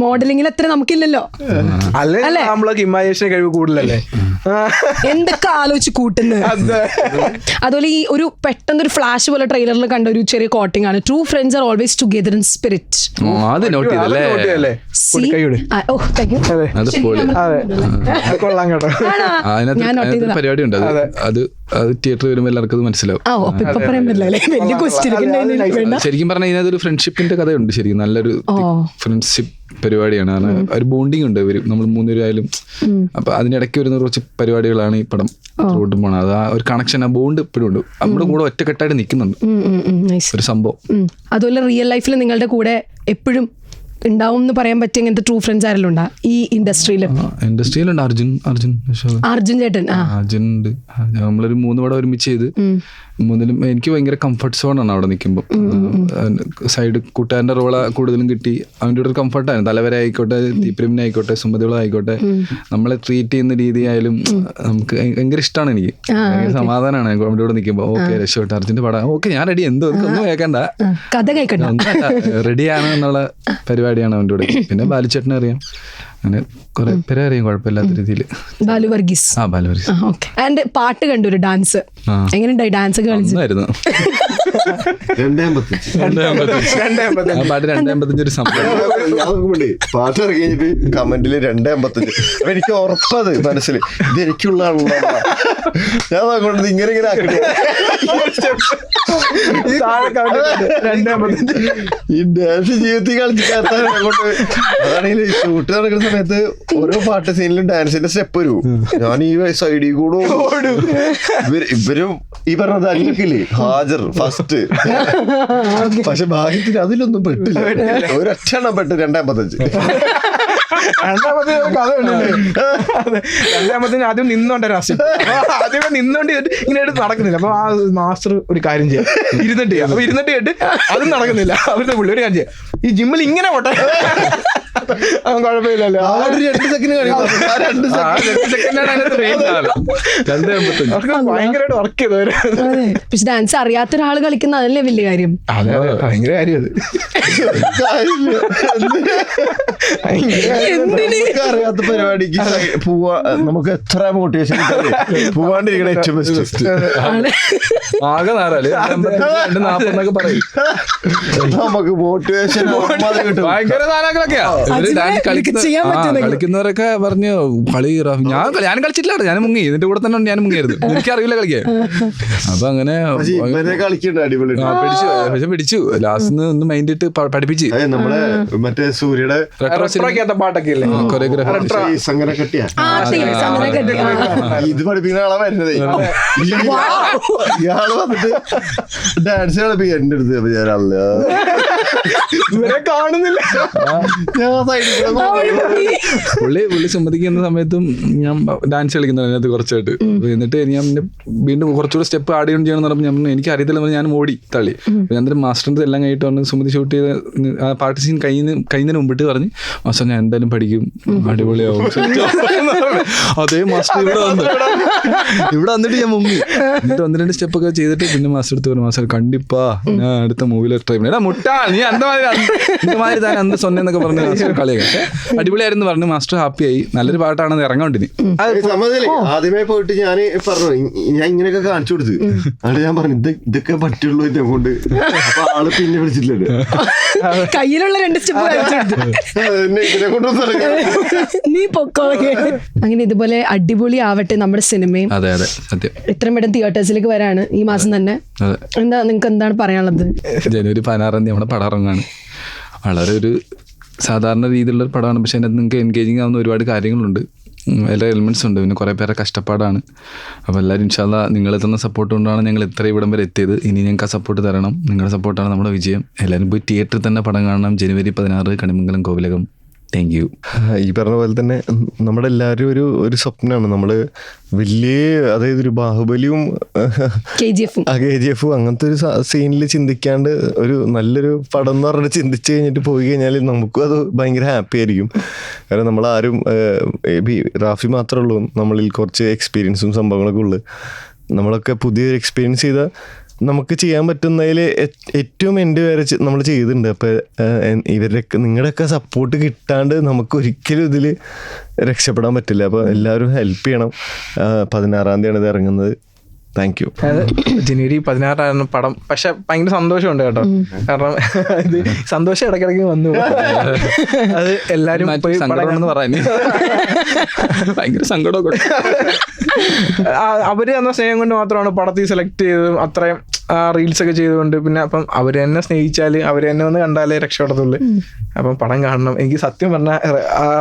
മോഡലിംഗിൽ അത്ര നമുക്കില്ലല്ലോ. അല്ലേ നമ്മളൊക്കെ ഇമാജിനേഷൻ കഴിവ് കൂടുതലല്ലേ, എന്തൊക്കെ ആലോചിച്ച് കൂട്ടുന്നത്. അതുപോലെ ഈ ഒരു പെട്ടെന്നൊരു ഫ്ലാഷ് പോലെ ട്രെയിലറിൽ കണ്ട ഒരു ചെറിയ കോട്ടിംഗ് ആണ്, true friends are always together in spirit. അത് നോട്ട് ചെയ്തല്ലേ? പരിപാടി ഉണ്ട്. അത് തിയേറ്ററിൽ വരുമ്പോൾ എല്ലാവർക്കും അത് മനസ്സിലാവും. ശരിക്കും പറഞ്ഞാൽ ഇതിനകത്തൊരു ഫ്രണ്ട്ഷിപ്പിന്റെ കഥയുണ്ട്. ശരിക്കും നല്ലൊരു ഫ്രണ്ട്ഷിപ്പ് പരിപാടിയാണ്. ഒരു ബോണ്ടിങ് ഉണ്ട് ഇവര്, നമ്മൾ മൂന്നുപേരായാലും. അപ്പൊ അതിനിടയ്ക്ക് വരുന്ന കുറച്ച് പരിപാടികളാണ് ഈ പടം റോഡ് പോണത്. അത് ആ ഒരു കണക്ഷൻ, ആ ബോണ്ട് ഇപ്പോഴും ഉണ്ട്. നമ്മുടെ കൂടെ ഒറ്റക്കെട്ടായിട്ട് നിൽക്കുന്നുണ്ട് ഒരു സംഭവം. അതുപോലെ റിയൽ ലൈഫിൽ നിങ്ങളുടെ കൂടെ എപ്പോഴും ഉണ്ടാവും എന്ന് പറയാൻ പറ്റിയ ഇങ്ങനത്തെ ട്രൂ ഫ്രണ്ട്സ് ആരെല്ലാം ഉണ്ടാ ഈ ഇൻഡസ്ട്രിയിലുണ്ട്? അർജുൻ ചേട്ടൻ. അർജുൻ ഉണ്ട്. നമ്മളൊരു 3 പടം ഒരുമിച്ച് ചെയ്ത് മൂന്നിലും എനിക്ക് ഭയങ്കര കംഫർട്ട് സോണാണ് അവിടെ നിൽക്കുമ്പോൾ. സൈഡ് കൂട്ടുകാരൻ്റെ റോള കൂടുതലും കിട്ടി. അവൻ്റെ ഒരു കംഫർട്ടായിരുന്നു. തലവരെ ആയിക്കോട്ടെ, ദീപ്രമിനെ ആയിക്കോട്ടെ, സുമതിയോളം ആയിക്കോട്ടെ, നമ്മളെ ട്രീറ്റ് ചെയ്യുന്ന രീതി ആയാലും നമുക്ക് ഭയങ്കര ഇഷ്ടമാണ്. എനിക്ക് ഭയങ്കര സമാധാനമാണ് അവൻ്റെ കൂടെ നിൽക്കുമ്പോൾ. ഓക്കെ, രക്ഷപ്പെട്ട അർജുൻ്റെ പടം, ഓക്കെ ഞാൻ റെഡി, ഒന്നും കേൾക്കണ്ട, റെഡിയാണ് എന്നുള്ള പരിപാടിയാണ് അവൻ്റെ കൂടെ. പിന്നെ ബാലുച്ചേട്ടനെ അറിയാം, അങ്ങനെ കുറെ പേരെ അറിയാം, കുഴപ്പമില്ലാത്ത രീതിയിൽ. ബാലു വർഗീസ്. ആൻഡ് പാട്ട് കണ്ടു, ഒരു ഡാൻസ് എങ്ങനെയുണ്ടായി? ഡാൻസ് ഒക്കെ കളിച്ചായിരുന്നു. 2:55 ഒരു സംഭവം. പാട്ട് ഇറങ്ങി കഴിഞ്ഞിട്ട് കമന്റില് 2:55. എനിക്ക് ഉറപ്പത് മനസ്സിൽ ഇത് എനിക്കുള്ള ആളുള്ള ഞാൻ കൊണ്ട് ഇങ്ങനെ ആക്കട്ടെ. ഈ ഡാൻസ് ജീവിതത്തിൽ കളിച്ചിട്ട് അതാണെങ്കിൽ ഷൂട്ട് നടക്കുന്ന സമയത്ത് ഓരോ പാട്ട് സീനിലും ഡാൻസിന്റെ സ്റ്റെപ്പ് വരും. ഞാൻ ഈ സൈഡിൽ കൂടെ ഇവരും ഈ പറഞ്ഞത് അല്ലക്കില്ലേ ഹാജർ ഫസ്റ്റ്. പക്ഷെ ഭാഗ്യത്തിന് അതിലൊന്നും പെട്ടില്ല. ഒരൊറ്റെണ്ണം പെട്ട് 2:55. രണ്ടാമത്തിന് ആദ്യം നിന്നോണ്ട് ആദ്യമേ നിന്നോണ്ട് ഇങ്ങനെ നടക്കുന്നില്ല. അപ്പൊ ആ മാസ്റ്റർ ഒരു കാര്യം ചെയ്യാം, ഇരുന്നിട്ട് ചെയ്യാം. അപ്പൊ ഇരുന്നിട്ട് കേട്ട് അതും നടക്കുന്നില്ല. അവരുടെ പുള്ളി ഒരു കാര്യം ചെയ്യാം, ഈ ജിമ്മിൽ ഇങ്ങനെ പോട്ടെ, അവൻ കുഴപ്പമില്ലല്ലോ. 2 സെക്കൻഡ് ഭയങ്കരമായിട്ട് വർക്ക് ചെയ്തവര്. പക്ഷെ ഡാൻസ് അറിയാത്ത ഒരാൾ കളിക്കുന്ന അതല്ലേ വലിയ കാര്യം. ഭയങ്കര കാര്യം അത്. അറിയാത്ത പരിപാടിക്ക് പോവാ, നമുക്ക് എത്ര മോട്ടിവേഷൻ പോവാണ്ടിരിക്കണ ഏറ്റവും ബെസ്റ്റ്. ആകെ 40 പറയും നമുക്ക് മോട്ടിവേഷൻ ഭയങ്കര സാധനങ്ങളൊക്കെയാ. കളിക്കുന്നവരൊക്കെ പറഞ്ഞു ഞാൻ കളിച്ചിട്ടില്ല, ഞാൻ മുങ്ങി, ഇതിന്റെ കൂടെ തന്നെ ഞാൻ മുങ്ങിയായിരുന്നു, എനിക്കറിയില്ല കളിക്കാൻ. അപ്പൊ അങ്ങനെ പിടിച്ചു ലാസ്റ്റ് ഒന്ന് മൈൻഡ് ഇട്ട് പഠിപ്പിച്ച്. നമ്മളെ മറ്റേ സൂര്യയുടെ പാട്ടൊക്കെ ഇത് പഠിപ്പിക്കുന്ന ആളെ വരുന്നത്. ഇയാള് വന്നിട്ട് ഡാൻസ് കളിപ്പിക്കാൻ എന്റെ അടുത്ത് ഞാനല്ല ഇവരെ കാണുന്നില്ല. പുള്ളി സമ്മതിക്കുന്ന സമയത്തും ഞാൻ ഡാൻസ് കളിക്കുന്നത് അതിനകത്ത് കുറച്ചായിട്ട്. എന്നിട്ട് ഞാൻ പിന്നെ വീണ്ടും കുറച്ചുകൂടെ സ്റ്റെപ്പ് ആഡ് ചെയ്യണം ചെയ്യണം പറഞ്ഞപ്പോൾ ഞാൻ എനിക്ക് അറിയത്തില്ല, ഞാൻ ഓടി തള്ളി. ഞാൻ മാസ്റ്ററിൻ്റെ എല്ലാം കഴിഞ്ഞിട്ട് പറഞ്ഞു സുമതി ഷൂട്ട് ചെയ്ത് ആ പാട്ട് സീൻ കഴിയുന്നതിന് മുമ്പിട്ട് പറഞ്ഞ് മാസ്റ്റർ ഞാൻ എന്തായാലും പഠിക്കും, അടിപൊളിയാവും. അതേ മാസ്റ്റർ ഇവിടെ വന്നിട്ട് ഞാൻ മുങ്ങി. എന്നിട്ട് 1-2 സ്റ്റെപ്പൊക്കെ ചെയ്തിട്ട് പിന്നെ മാസ്റ്റർ എടുത്ത് പറഞ്ഞു മാസ്റ്റർ കണ്ടിപ്പാ ഞാൻ അടുത്ത മൂവിയിൽ ട്രൈ ചെയ്യണം. എടാ മുട്ടാ നീ അന്തമാതിരി താൻ അന്ത സൊന്നൊക്കെ പറഞ്ഞ് മാസ്റ്റർ കളിയൊക്കെ അടിപൊളിയായിരുന്നു പറഞ്ഞു. മാസ്റ്റർ ഹാപ്പിയായി. നല്ലൊരു പാട്ടാണെന്ന് ഇറങ്ങോണ്ടിനി. ആദ്യമേ പോയിട്ട് ഞാൻ പറഞ്ഞു ഞാൻ ഇങ്ങനെയൊക്കെ കാണിച്ചു കൊടുത്തു. എന്നിട്ട് ഞാൻ പറഞ്ഞു ഇതൊക്കെ പറ്റുള്ളൂ ഇതിനെ കൊണ്ട്. അപ്പൊ ആള് പിന്നെ വിളിച്ചിട്ടില്ലല്ലോ, കയ്യിലുള്ള 2 സ്റ്റെപ്പ് ഇതിനെ കൊണ്ടൊന്നും നീ പൊക്കോ. അങ്ങനെ ഇതുപോലെ അടിപൊളി ആവട്ടെ നമ്മുടെ സിനിമയും. അതെ അതെ സത്യം. ഇത്രയും പെട്ടെന്ന് തിയേറ്റേഴ്സിലേക്ക് വരാണ് ഈ മാസം തന്നെ. നിങ്ങൾക്ക് എന്താണ് പറയാനുള്ളത്? ജനുവരി 16 നമ്മുടെ പടം ഇറങ്ങാണ്. വളരെ ഒരു സാധാരണ രീതിയിലുള്ള ഒരു പടമാണ്, പക്ഷെ അതിനകത്ത് നിങ്ങൾക്ക് എൻഗേജിങ് ആവുന്ന ഒരുപാട് കാര്യങ്ങളുണ്ട്, എല്ലാ എലിമെൻറ്റ്സ് ഉണ്ട്, പിന്നെ കുറേ പേരെ കഷ്ടപ്പാടാണ്. അപ്പോൾ എല്ലാവരും ഇൻഷാ അല്ലാ നിങ്ങൾ തന്ന സപ്പോർട്ട് കൊണ്ടാണ് ഞങ്ങൾ ഇത്ര ഇവിടം വരെ എത്തിയത്. ഇനി ഞങ്ങൾക്ക് ആ സപ്പോർട്ട് തരണം. നിങ്ങളുടെ സപ്പോർട്ടാണ് നമ്മുടെ വിജയം. എല്ലാവരും പോയി തിയേറ്ററിൽ തന്നെ പടം കാണണം. ജനുവരി 16 കണിമംഗലം കോവിലകം. Thank you. ഈ പറഞ്ഞ പോലെ തന്നെ നമ്മുടെ എല്ലാവരും ഒരു സ്വപ്നമാണ്. നമ്മള് വലിയ അതായത് ഒരു ബാഹുബലിയും KGF അങ്ങനത്തെ ഒരു സീനിൽ ചിന്തിക്കാണ്ട് ഒരു നല്ലൊരു പടം എന്ന് പറഞ്ഞിട്ട് ചിന്തിച്ച് കഴിഞ്ഞിട്ട് പോയി കഴിഞ്ഞാൽ നമുക്കും അത് ഭയങ്കര ഹാപ്പി ആയിരിക്കും. കാരണം നമ്മളാരും റാഫി മാത്രമേ ഉള്ളൂ നമ്മളിൽ കുറച്ച് എക്സ്പീരിയൻസും സംഭവങ്ങളൊക്കെ ഉള്ളു. നമ്മളൊക്കെ പുതിയൊരു എക്സ്പീരിയൻസ് ചെയ്ത നമുക്ക് ചെയ്യാൻ പറ്റുന്നതിൽ ഏറ്റവും എൻ്റെ വരെ നമ്മൾ ചെയ്തിട്ടുണ്ട്. അപ്പോൾ ഇവരുടെയൊക്കെ നിങ്ങളുടെയൊക്കെ സപ്പോർട്ട് കിട്ടാണ്ട് നമുക്ക് ഒരിക്കലും ഇതിൽ രക്ഷപ്പെടാൻ പറ്റില്ല. അപ്പോൾ എല്ലാവരും ഹെൽപ്പ് ചെയ്യണം. 16-ാം തീയതിയാണ് ഇത് ഇറങ്ങുന്നത്. Thank you. ജനുവരി 16 പടം. പക്ഷെ ഭയങ്കര സന്തോഷമുണ്ട് കേട്ടോ, കാരണം ഇത് സന്തോഷം ഇടയ്ക്കിടയ്ക്ക് വന്നു. അത് എല്ലാരും ഭയങ്കര സങ്കടമൊക്കെ. അവര് തന്ന സ്നേഹം കൊണ്ട് മാത്രമാണ് പടത്തിൽ സെലക്ട് ചെയ്തതും അത്രയും റീൽസ് ഒക്കെ ചെയ്തുകൊണ്ട്. പിന്നെ അപ്പം അവര് തന്നെ സ്നേഹിച്ചാല് അവര് തന്നെ ഒന്ന് കണ്ടാലേ രക്ഷപ്പെടത്തുള്ളൂ. അപ്പം പടം കാണണം. എനിക്ക് സത്യം പറഞ്ഞാൽ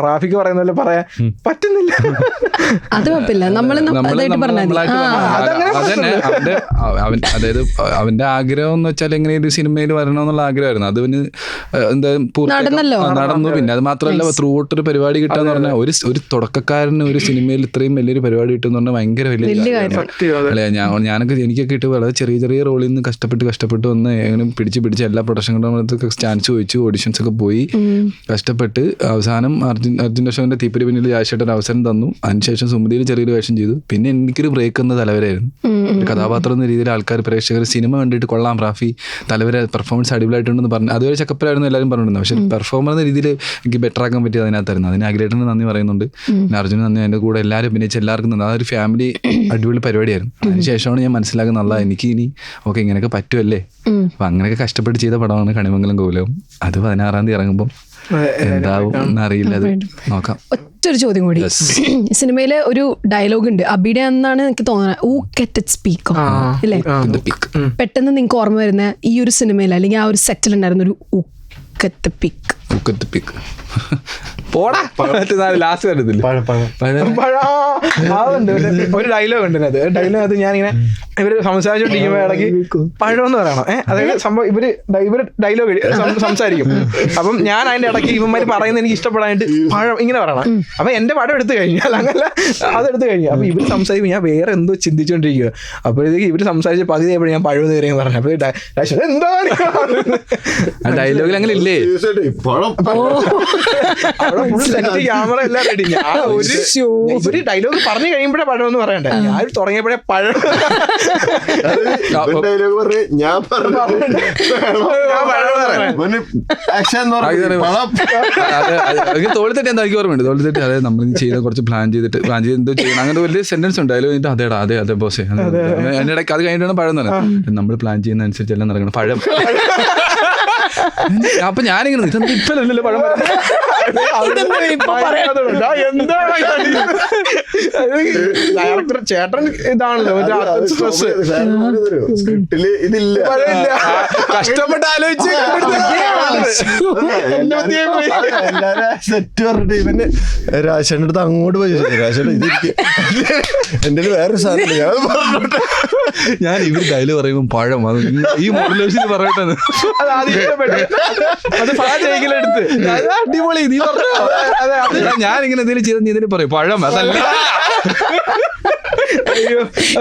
റാഫിക്ക് പറയുന്ന പോലെ പറയാൻ പറ്റുന്നില്ല. അത് കുഴപ്പമില്ല, അതായത് അവന്റെ ആഗ്രഹം എന്ന് വെച്ചാൽ എങ്ങനെ ഒരു സിനിമയിൽ വരണമെന്നുള്ള ആഗ്രഹമായിരുന്നു. അത് പിന്നെ എന്താ നടന്നു. പിന്നെ അത് മാത്രമല്ല ത്രൂ ഔട്ട് ഒരു പരിപാടി കിട്ടാന്ന് പറഞ്ഞാൽ ഒരു തുടക്കക്കാരന് ഒരു സിനിമയിൽ ഇത്രയും വലിയൊരു പരിപാടി കിട്ടുമെന്ന് പറഞ്ഞാൽ ഭയങ്കര വലിയ അല്ലെ. എനിക്കൊക്കെ ഇട്ട് വളരെ ചെറിയ ചെറിയ റോളിൽ നിന്ന് കഷ്ടപ്പെട്ട് വന്ന് എങ്ങനെ പിടിച്ച് എല്ലാ പ്രൊഡക്ഷൻ കമ്പനികൾക്കൊക്കെ ചാൻസ് ചോദിച്ചു, ഓഡിഷൻസ് ഒക്കെ പോയി കഷ്ടപ്പെട്ട് അവസാനം അർജുൻ അശോകന്റെ തീപ്പൊരി പിന്നിൽ രാജേഷേട്ടൻ അവസരം തന്നു. അതിനുശേഷം സുമതിയിൽ ചെറിയൊരു വേഷം ചെയ്തു. പിന്നെ എനിക്കൊരു ബ്രേക്ക് എന്ന തലവരായിരുന്നു. ഒരു കഥാപാത്രം എന്ന രീതിയിൽ ആൾക്കാർ പ്രേക്ഷകർ സിനിമ കണ്ടിട്ട് കൊള്ളാം റാഫി തലവരെ പെർഫോമൻസ് അടിപൊളിയായിട്ടുണ്ടെന്ന് പറഞ്ഞു. അതുവരെ ചക്കപ്പലായിരുന്നു എല്ലാവരും പറഞ്ഞിരുന്നത്. പക്ഷെ പെർഫോമർ എന്ന രീതിയിൽ എനിക്ക് ബെറ്റർ ആക്കാൻ പറ്റിയത് അതിനകത്തായിരുന്നു. അതിന് അഖിലേട്ടന് നന്ദി പറയുന്നുണ്ട്, പിന്നെ അർജുന് നന്ദി. അതിൻ്റെ കൂടെ എല്ലാവരും അഭിനയിച്ച് എല്ലാവർക്കും നന്ദി. അതൊരു ഫാമിലി അടിപൊളി പരിപാടിയായിരുന്നു. അതിനുശേഷമാണ് ഞാൻ മനസ്സിലാക്കുന്നത് എനിക്ക് ഇനി ഓക്കെ ഇങ്ങനെയൊക്കെ പറ്റുമല്ലേ. അപ്പം അങ്ങനെയൊക്കെ കഷ്ടപ്പെട്ട് ചെയ്ത പടമാണ് കണിമംഗലം കോവിലകം. അത് 16-ാം തീയതി ഇറങ്ങുമ്പോൾ എന്താവും എന്നറിയില്ല, അത് നോക്കാം. ഒറ്റൊരു ചോദ്യം കൂടി. സിനിമയിലെ ഒരു ഡയലോഗ് ഉണ്ട്, അബിയുടെ എന്നാണ് എനിക്ക് തോന്നുന്നത്, സ്പീക്ക് അല്ലേ? പെട്ടെന്ന് നിങ്ങൾക്ക് ഓർമ്മ വരുന്ന ഈ ഒരു സിനിമയിൽ അല്ലെങ്കിൽ ആ ഒരു സെറ്റിൽ ഉണ്ടായിരുന്ന ഒരു ഊക്കത്ത് പിക്ക് ലാസ്റ്റ് വരത്തില്ല. ഒരു ഡയലോഗ് ഉണ്ട്. ഡയലോഗ് ഞാനിങ്ങനെ ഇവര് സംസാരിച്ചോണ്ടിരിക്കുമ്പോ ഇടയ്ക്ക് പഴം എന്ന് പറയണം. അതായത് സംഭവം ഇവര് ഡയലോഗ് സംസാരിക്കും. അപ്പം ഞാൻ അതിന്റെ ഇടയ്ക്ക് ഇവന്മാര് പറയുന്നത് എനിക്ക് ഇഷ്ടപ്പെടാനായിട്ട് പഴം ഇങ്ങനെ പറയണം. അപ്പൊ എന്റെ പടം എടുത്തു കഴിഞ്ഞാൽ അങ്ങനെ അതെടുത്തു കഴിഞ്ഞു. അപ്പൊ ഇവര് സംസാരിക്കും, ഞാൻ വേറെ എന്തോ ചിന്തിച്ചോണ്ടിരിക്കുക. അപ്പോഴത്തേക്ക് ഇവര് സംസാരിച്ച് പകുതി ആയപ്പോഴും ഞാൻ പഴം നേരം പറഞ്ഞു. അപ്പൊ എന്താണ് ഡയലോഗിൽ അങ്ങനെ ഇല്ലേ? ക്യാമറ എല്ലാം റെഡി. ഞാൻ ഒരു ഡയലോഗ് പറഞ്ഞു കഴിയുമ്പോഴേ പഴം എന്ന് പറയണ്ടേ, ഞാൻ തുടങ്ങിയപ്പോഴേ പഴം ഡയലോഗ് പറഞ്ഞ് ഞാൻ തോളിത്തട്ടി എന്താ എനിക്ക് ഓർമ്മയുണ്ട്. തോളിത്തട്ടി അതായത് നമ്മൾ ചെയ്ത കുറച്ച് പ്ലാൻ ചെയ്ത് എന്തോ ചെയ്യണം അങ്ങനെ വലിയ സെന്റൻസ് ഉണ്ട്. അതിൽ അതേടാ അതെ ബോസേ അതിന്റെ ഇടയ്ക്ക് അത് കഴിഞ്ഞിട്ടാണ് പഴം എന്ന് പറയുന്നത്. നമ്മൾ പ്ലാൻ ചെയ്യുന്ന അനുസരിച്ച് എല്ലാം നടക്കണം പഴം. അപ്പൊ ഞാനിങ്ങനെ ഇപ്പല്ലോ പഴം ഡയറക്ടർ ചേട്ടൻ ഇതാണല്ലോ സ്ക്രിപ്റ്റില് ഇതില്ല. കഷ്ടപ്പെട്ട് ആലോചിച്ച് സെറ്റ് പറഞ്ഞിട്ട് ഇവന്റെ രാജേഷന്റെ അടുത്ത് അങ്ങോട്ട് പോയി രാജേഷ് ഇതിരിക്കും എന്റെ വേറൊരു സാധനം ഞാൻ ഇവർ ഡയലോഗ് പറയുമ്പോൾ പഴം അത് ഈ മോഡുലേഷൻ പറയട്ടെ. അത് ഫാജയിലെടുത്ത് അടിപൊളി നീ പറഞ്ഞോ. ഞാൻ ഇങ്ങനെ എന്തെങ്കിലും ചെയ്ത് നീ ഇതിന് പറയും പഴം അതല്ല.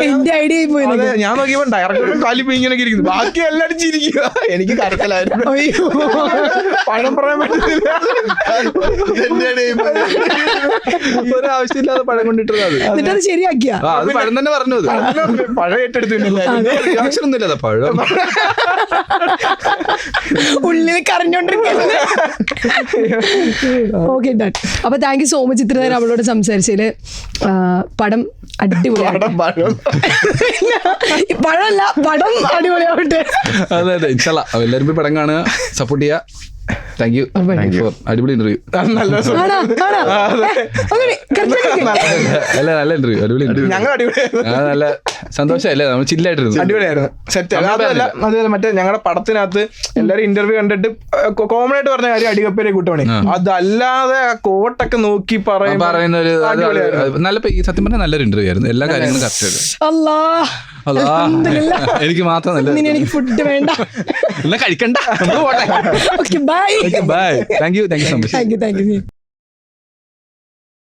എന്റെ ഐഡിയ ആയി പോയി. അതെ, ഞാൻ നോക്കിയപ്പോ ഡയറക്ടറും കാലിപ്പോ ഇങ്ങനെ ഇരിക്കുന്നു, ബാക്കി എല്ലാവരും ചിരിക്കുക. എനിക്ക് കരക്കലായിരുന്നു. അയ്യോ, പഴം പറയാൻ പറ്റുന്നില്ല. ഒരാവശ്യമില്ലാതെ പഴം കൊണ്ടിട്ടത് അത്. എന്നിട്ട് അത് ശരിയാക്കിയ അത് പഴം തന്നെ പറഞ്ഞു. അത് പഴം ഏറ്റെടുത്തില്ല, ആവശ്യമൊന്നുമില്ല പഴം. ഉള്ളിൽ കരഞ്ഞോണ്ടിരിക്കല്ലേ. Okay done. അപ്പൊ താങ്ക് യു സോ മച്ച് ഇത്ര നേരം അവളോട് സംസാരിച്ചതില്. പടം അടിപൊളിയാണ്. പഴമല്ല, പടം അടിപൊളിയാവട്ടെ. അതെ അതെ, ഇൻഷാല്ലാ എല്ലാവരും പോയി പടം കാണുക, സപ്പോർട്ട് ചെയ്യുക. Thank you. അടിപൊളി ഇന്റർവ്യൂ. നല്ല അല്ല നല്ല ഇന്റർവ്യൂ, അടിപൊളി ഇന്റർവ്യൂ. ഞങ്ങൾ അടിപൊളിയായിരുന്നു. നല്ല സന്തോഷമല്ലേ, നമ്മൾ ചില്ലായിട്ടിരുന്നു. അടിപൊളിയായിരുന്നു, സെറ്റ്. അതുപോലെ മറ്റേ ഞങ്ങളുടെ പടത്തിനകത്ത് എല്ലാവരും ഇന്റർവ്യൂ കണ്ടിട്ട് കോമൺ ആയിട്ട് പറഞ്ഞ കാര്യം അടികപ്പേരെ കൂട്ടണേ, അതല്ലാതെ കോട്ടൊക്കെ നോക്കി പറയുന്ന ഒരു നല്ല സത്യം പറഞ്ഞാൽ നല്ലൊരു ഇന്റർവ്യൂ ആയിരുന്നു. എല്ലാ കാര്യങ്ങളും കറക്റ്റ് ആയിരുന്നു. അല്ലാ, എനിക്ക് മാത്രം നല്ല. എനിക്ക് ഫുഡ് വേണ്ട, എന്നാ കഴിക്കണ്ട. Okay bye. Bye. Thank you so much. Thank U.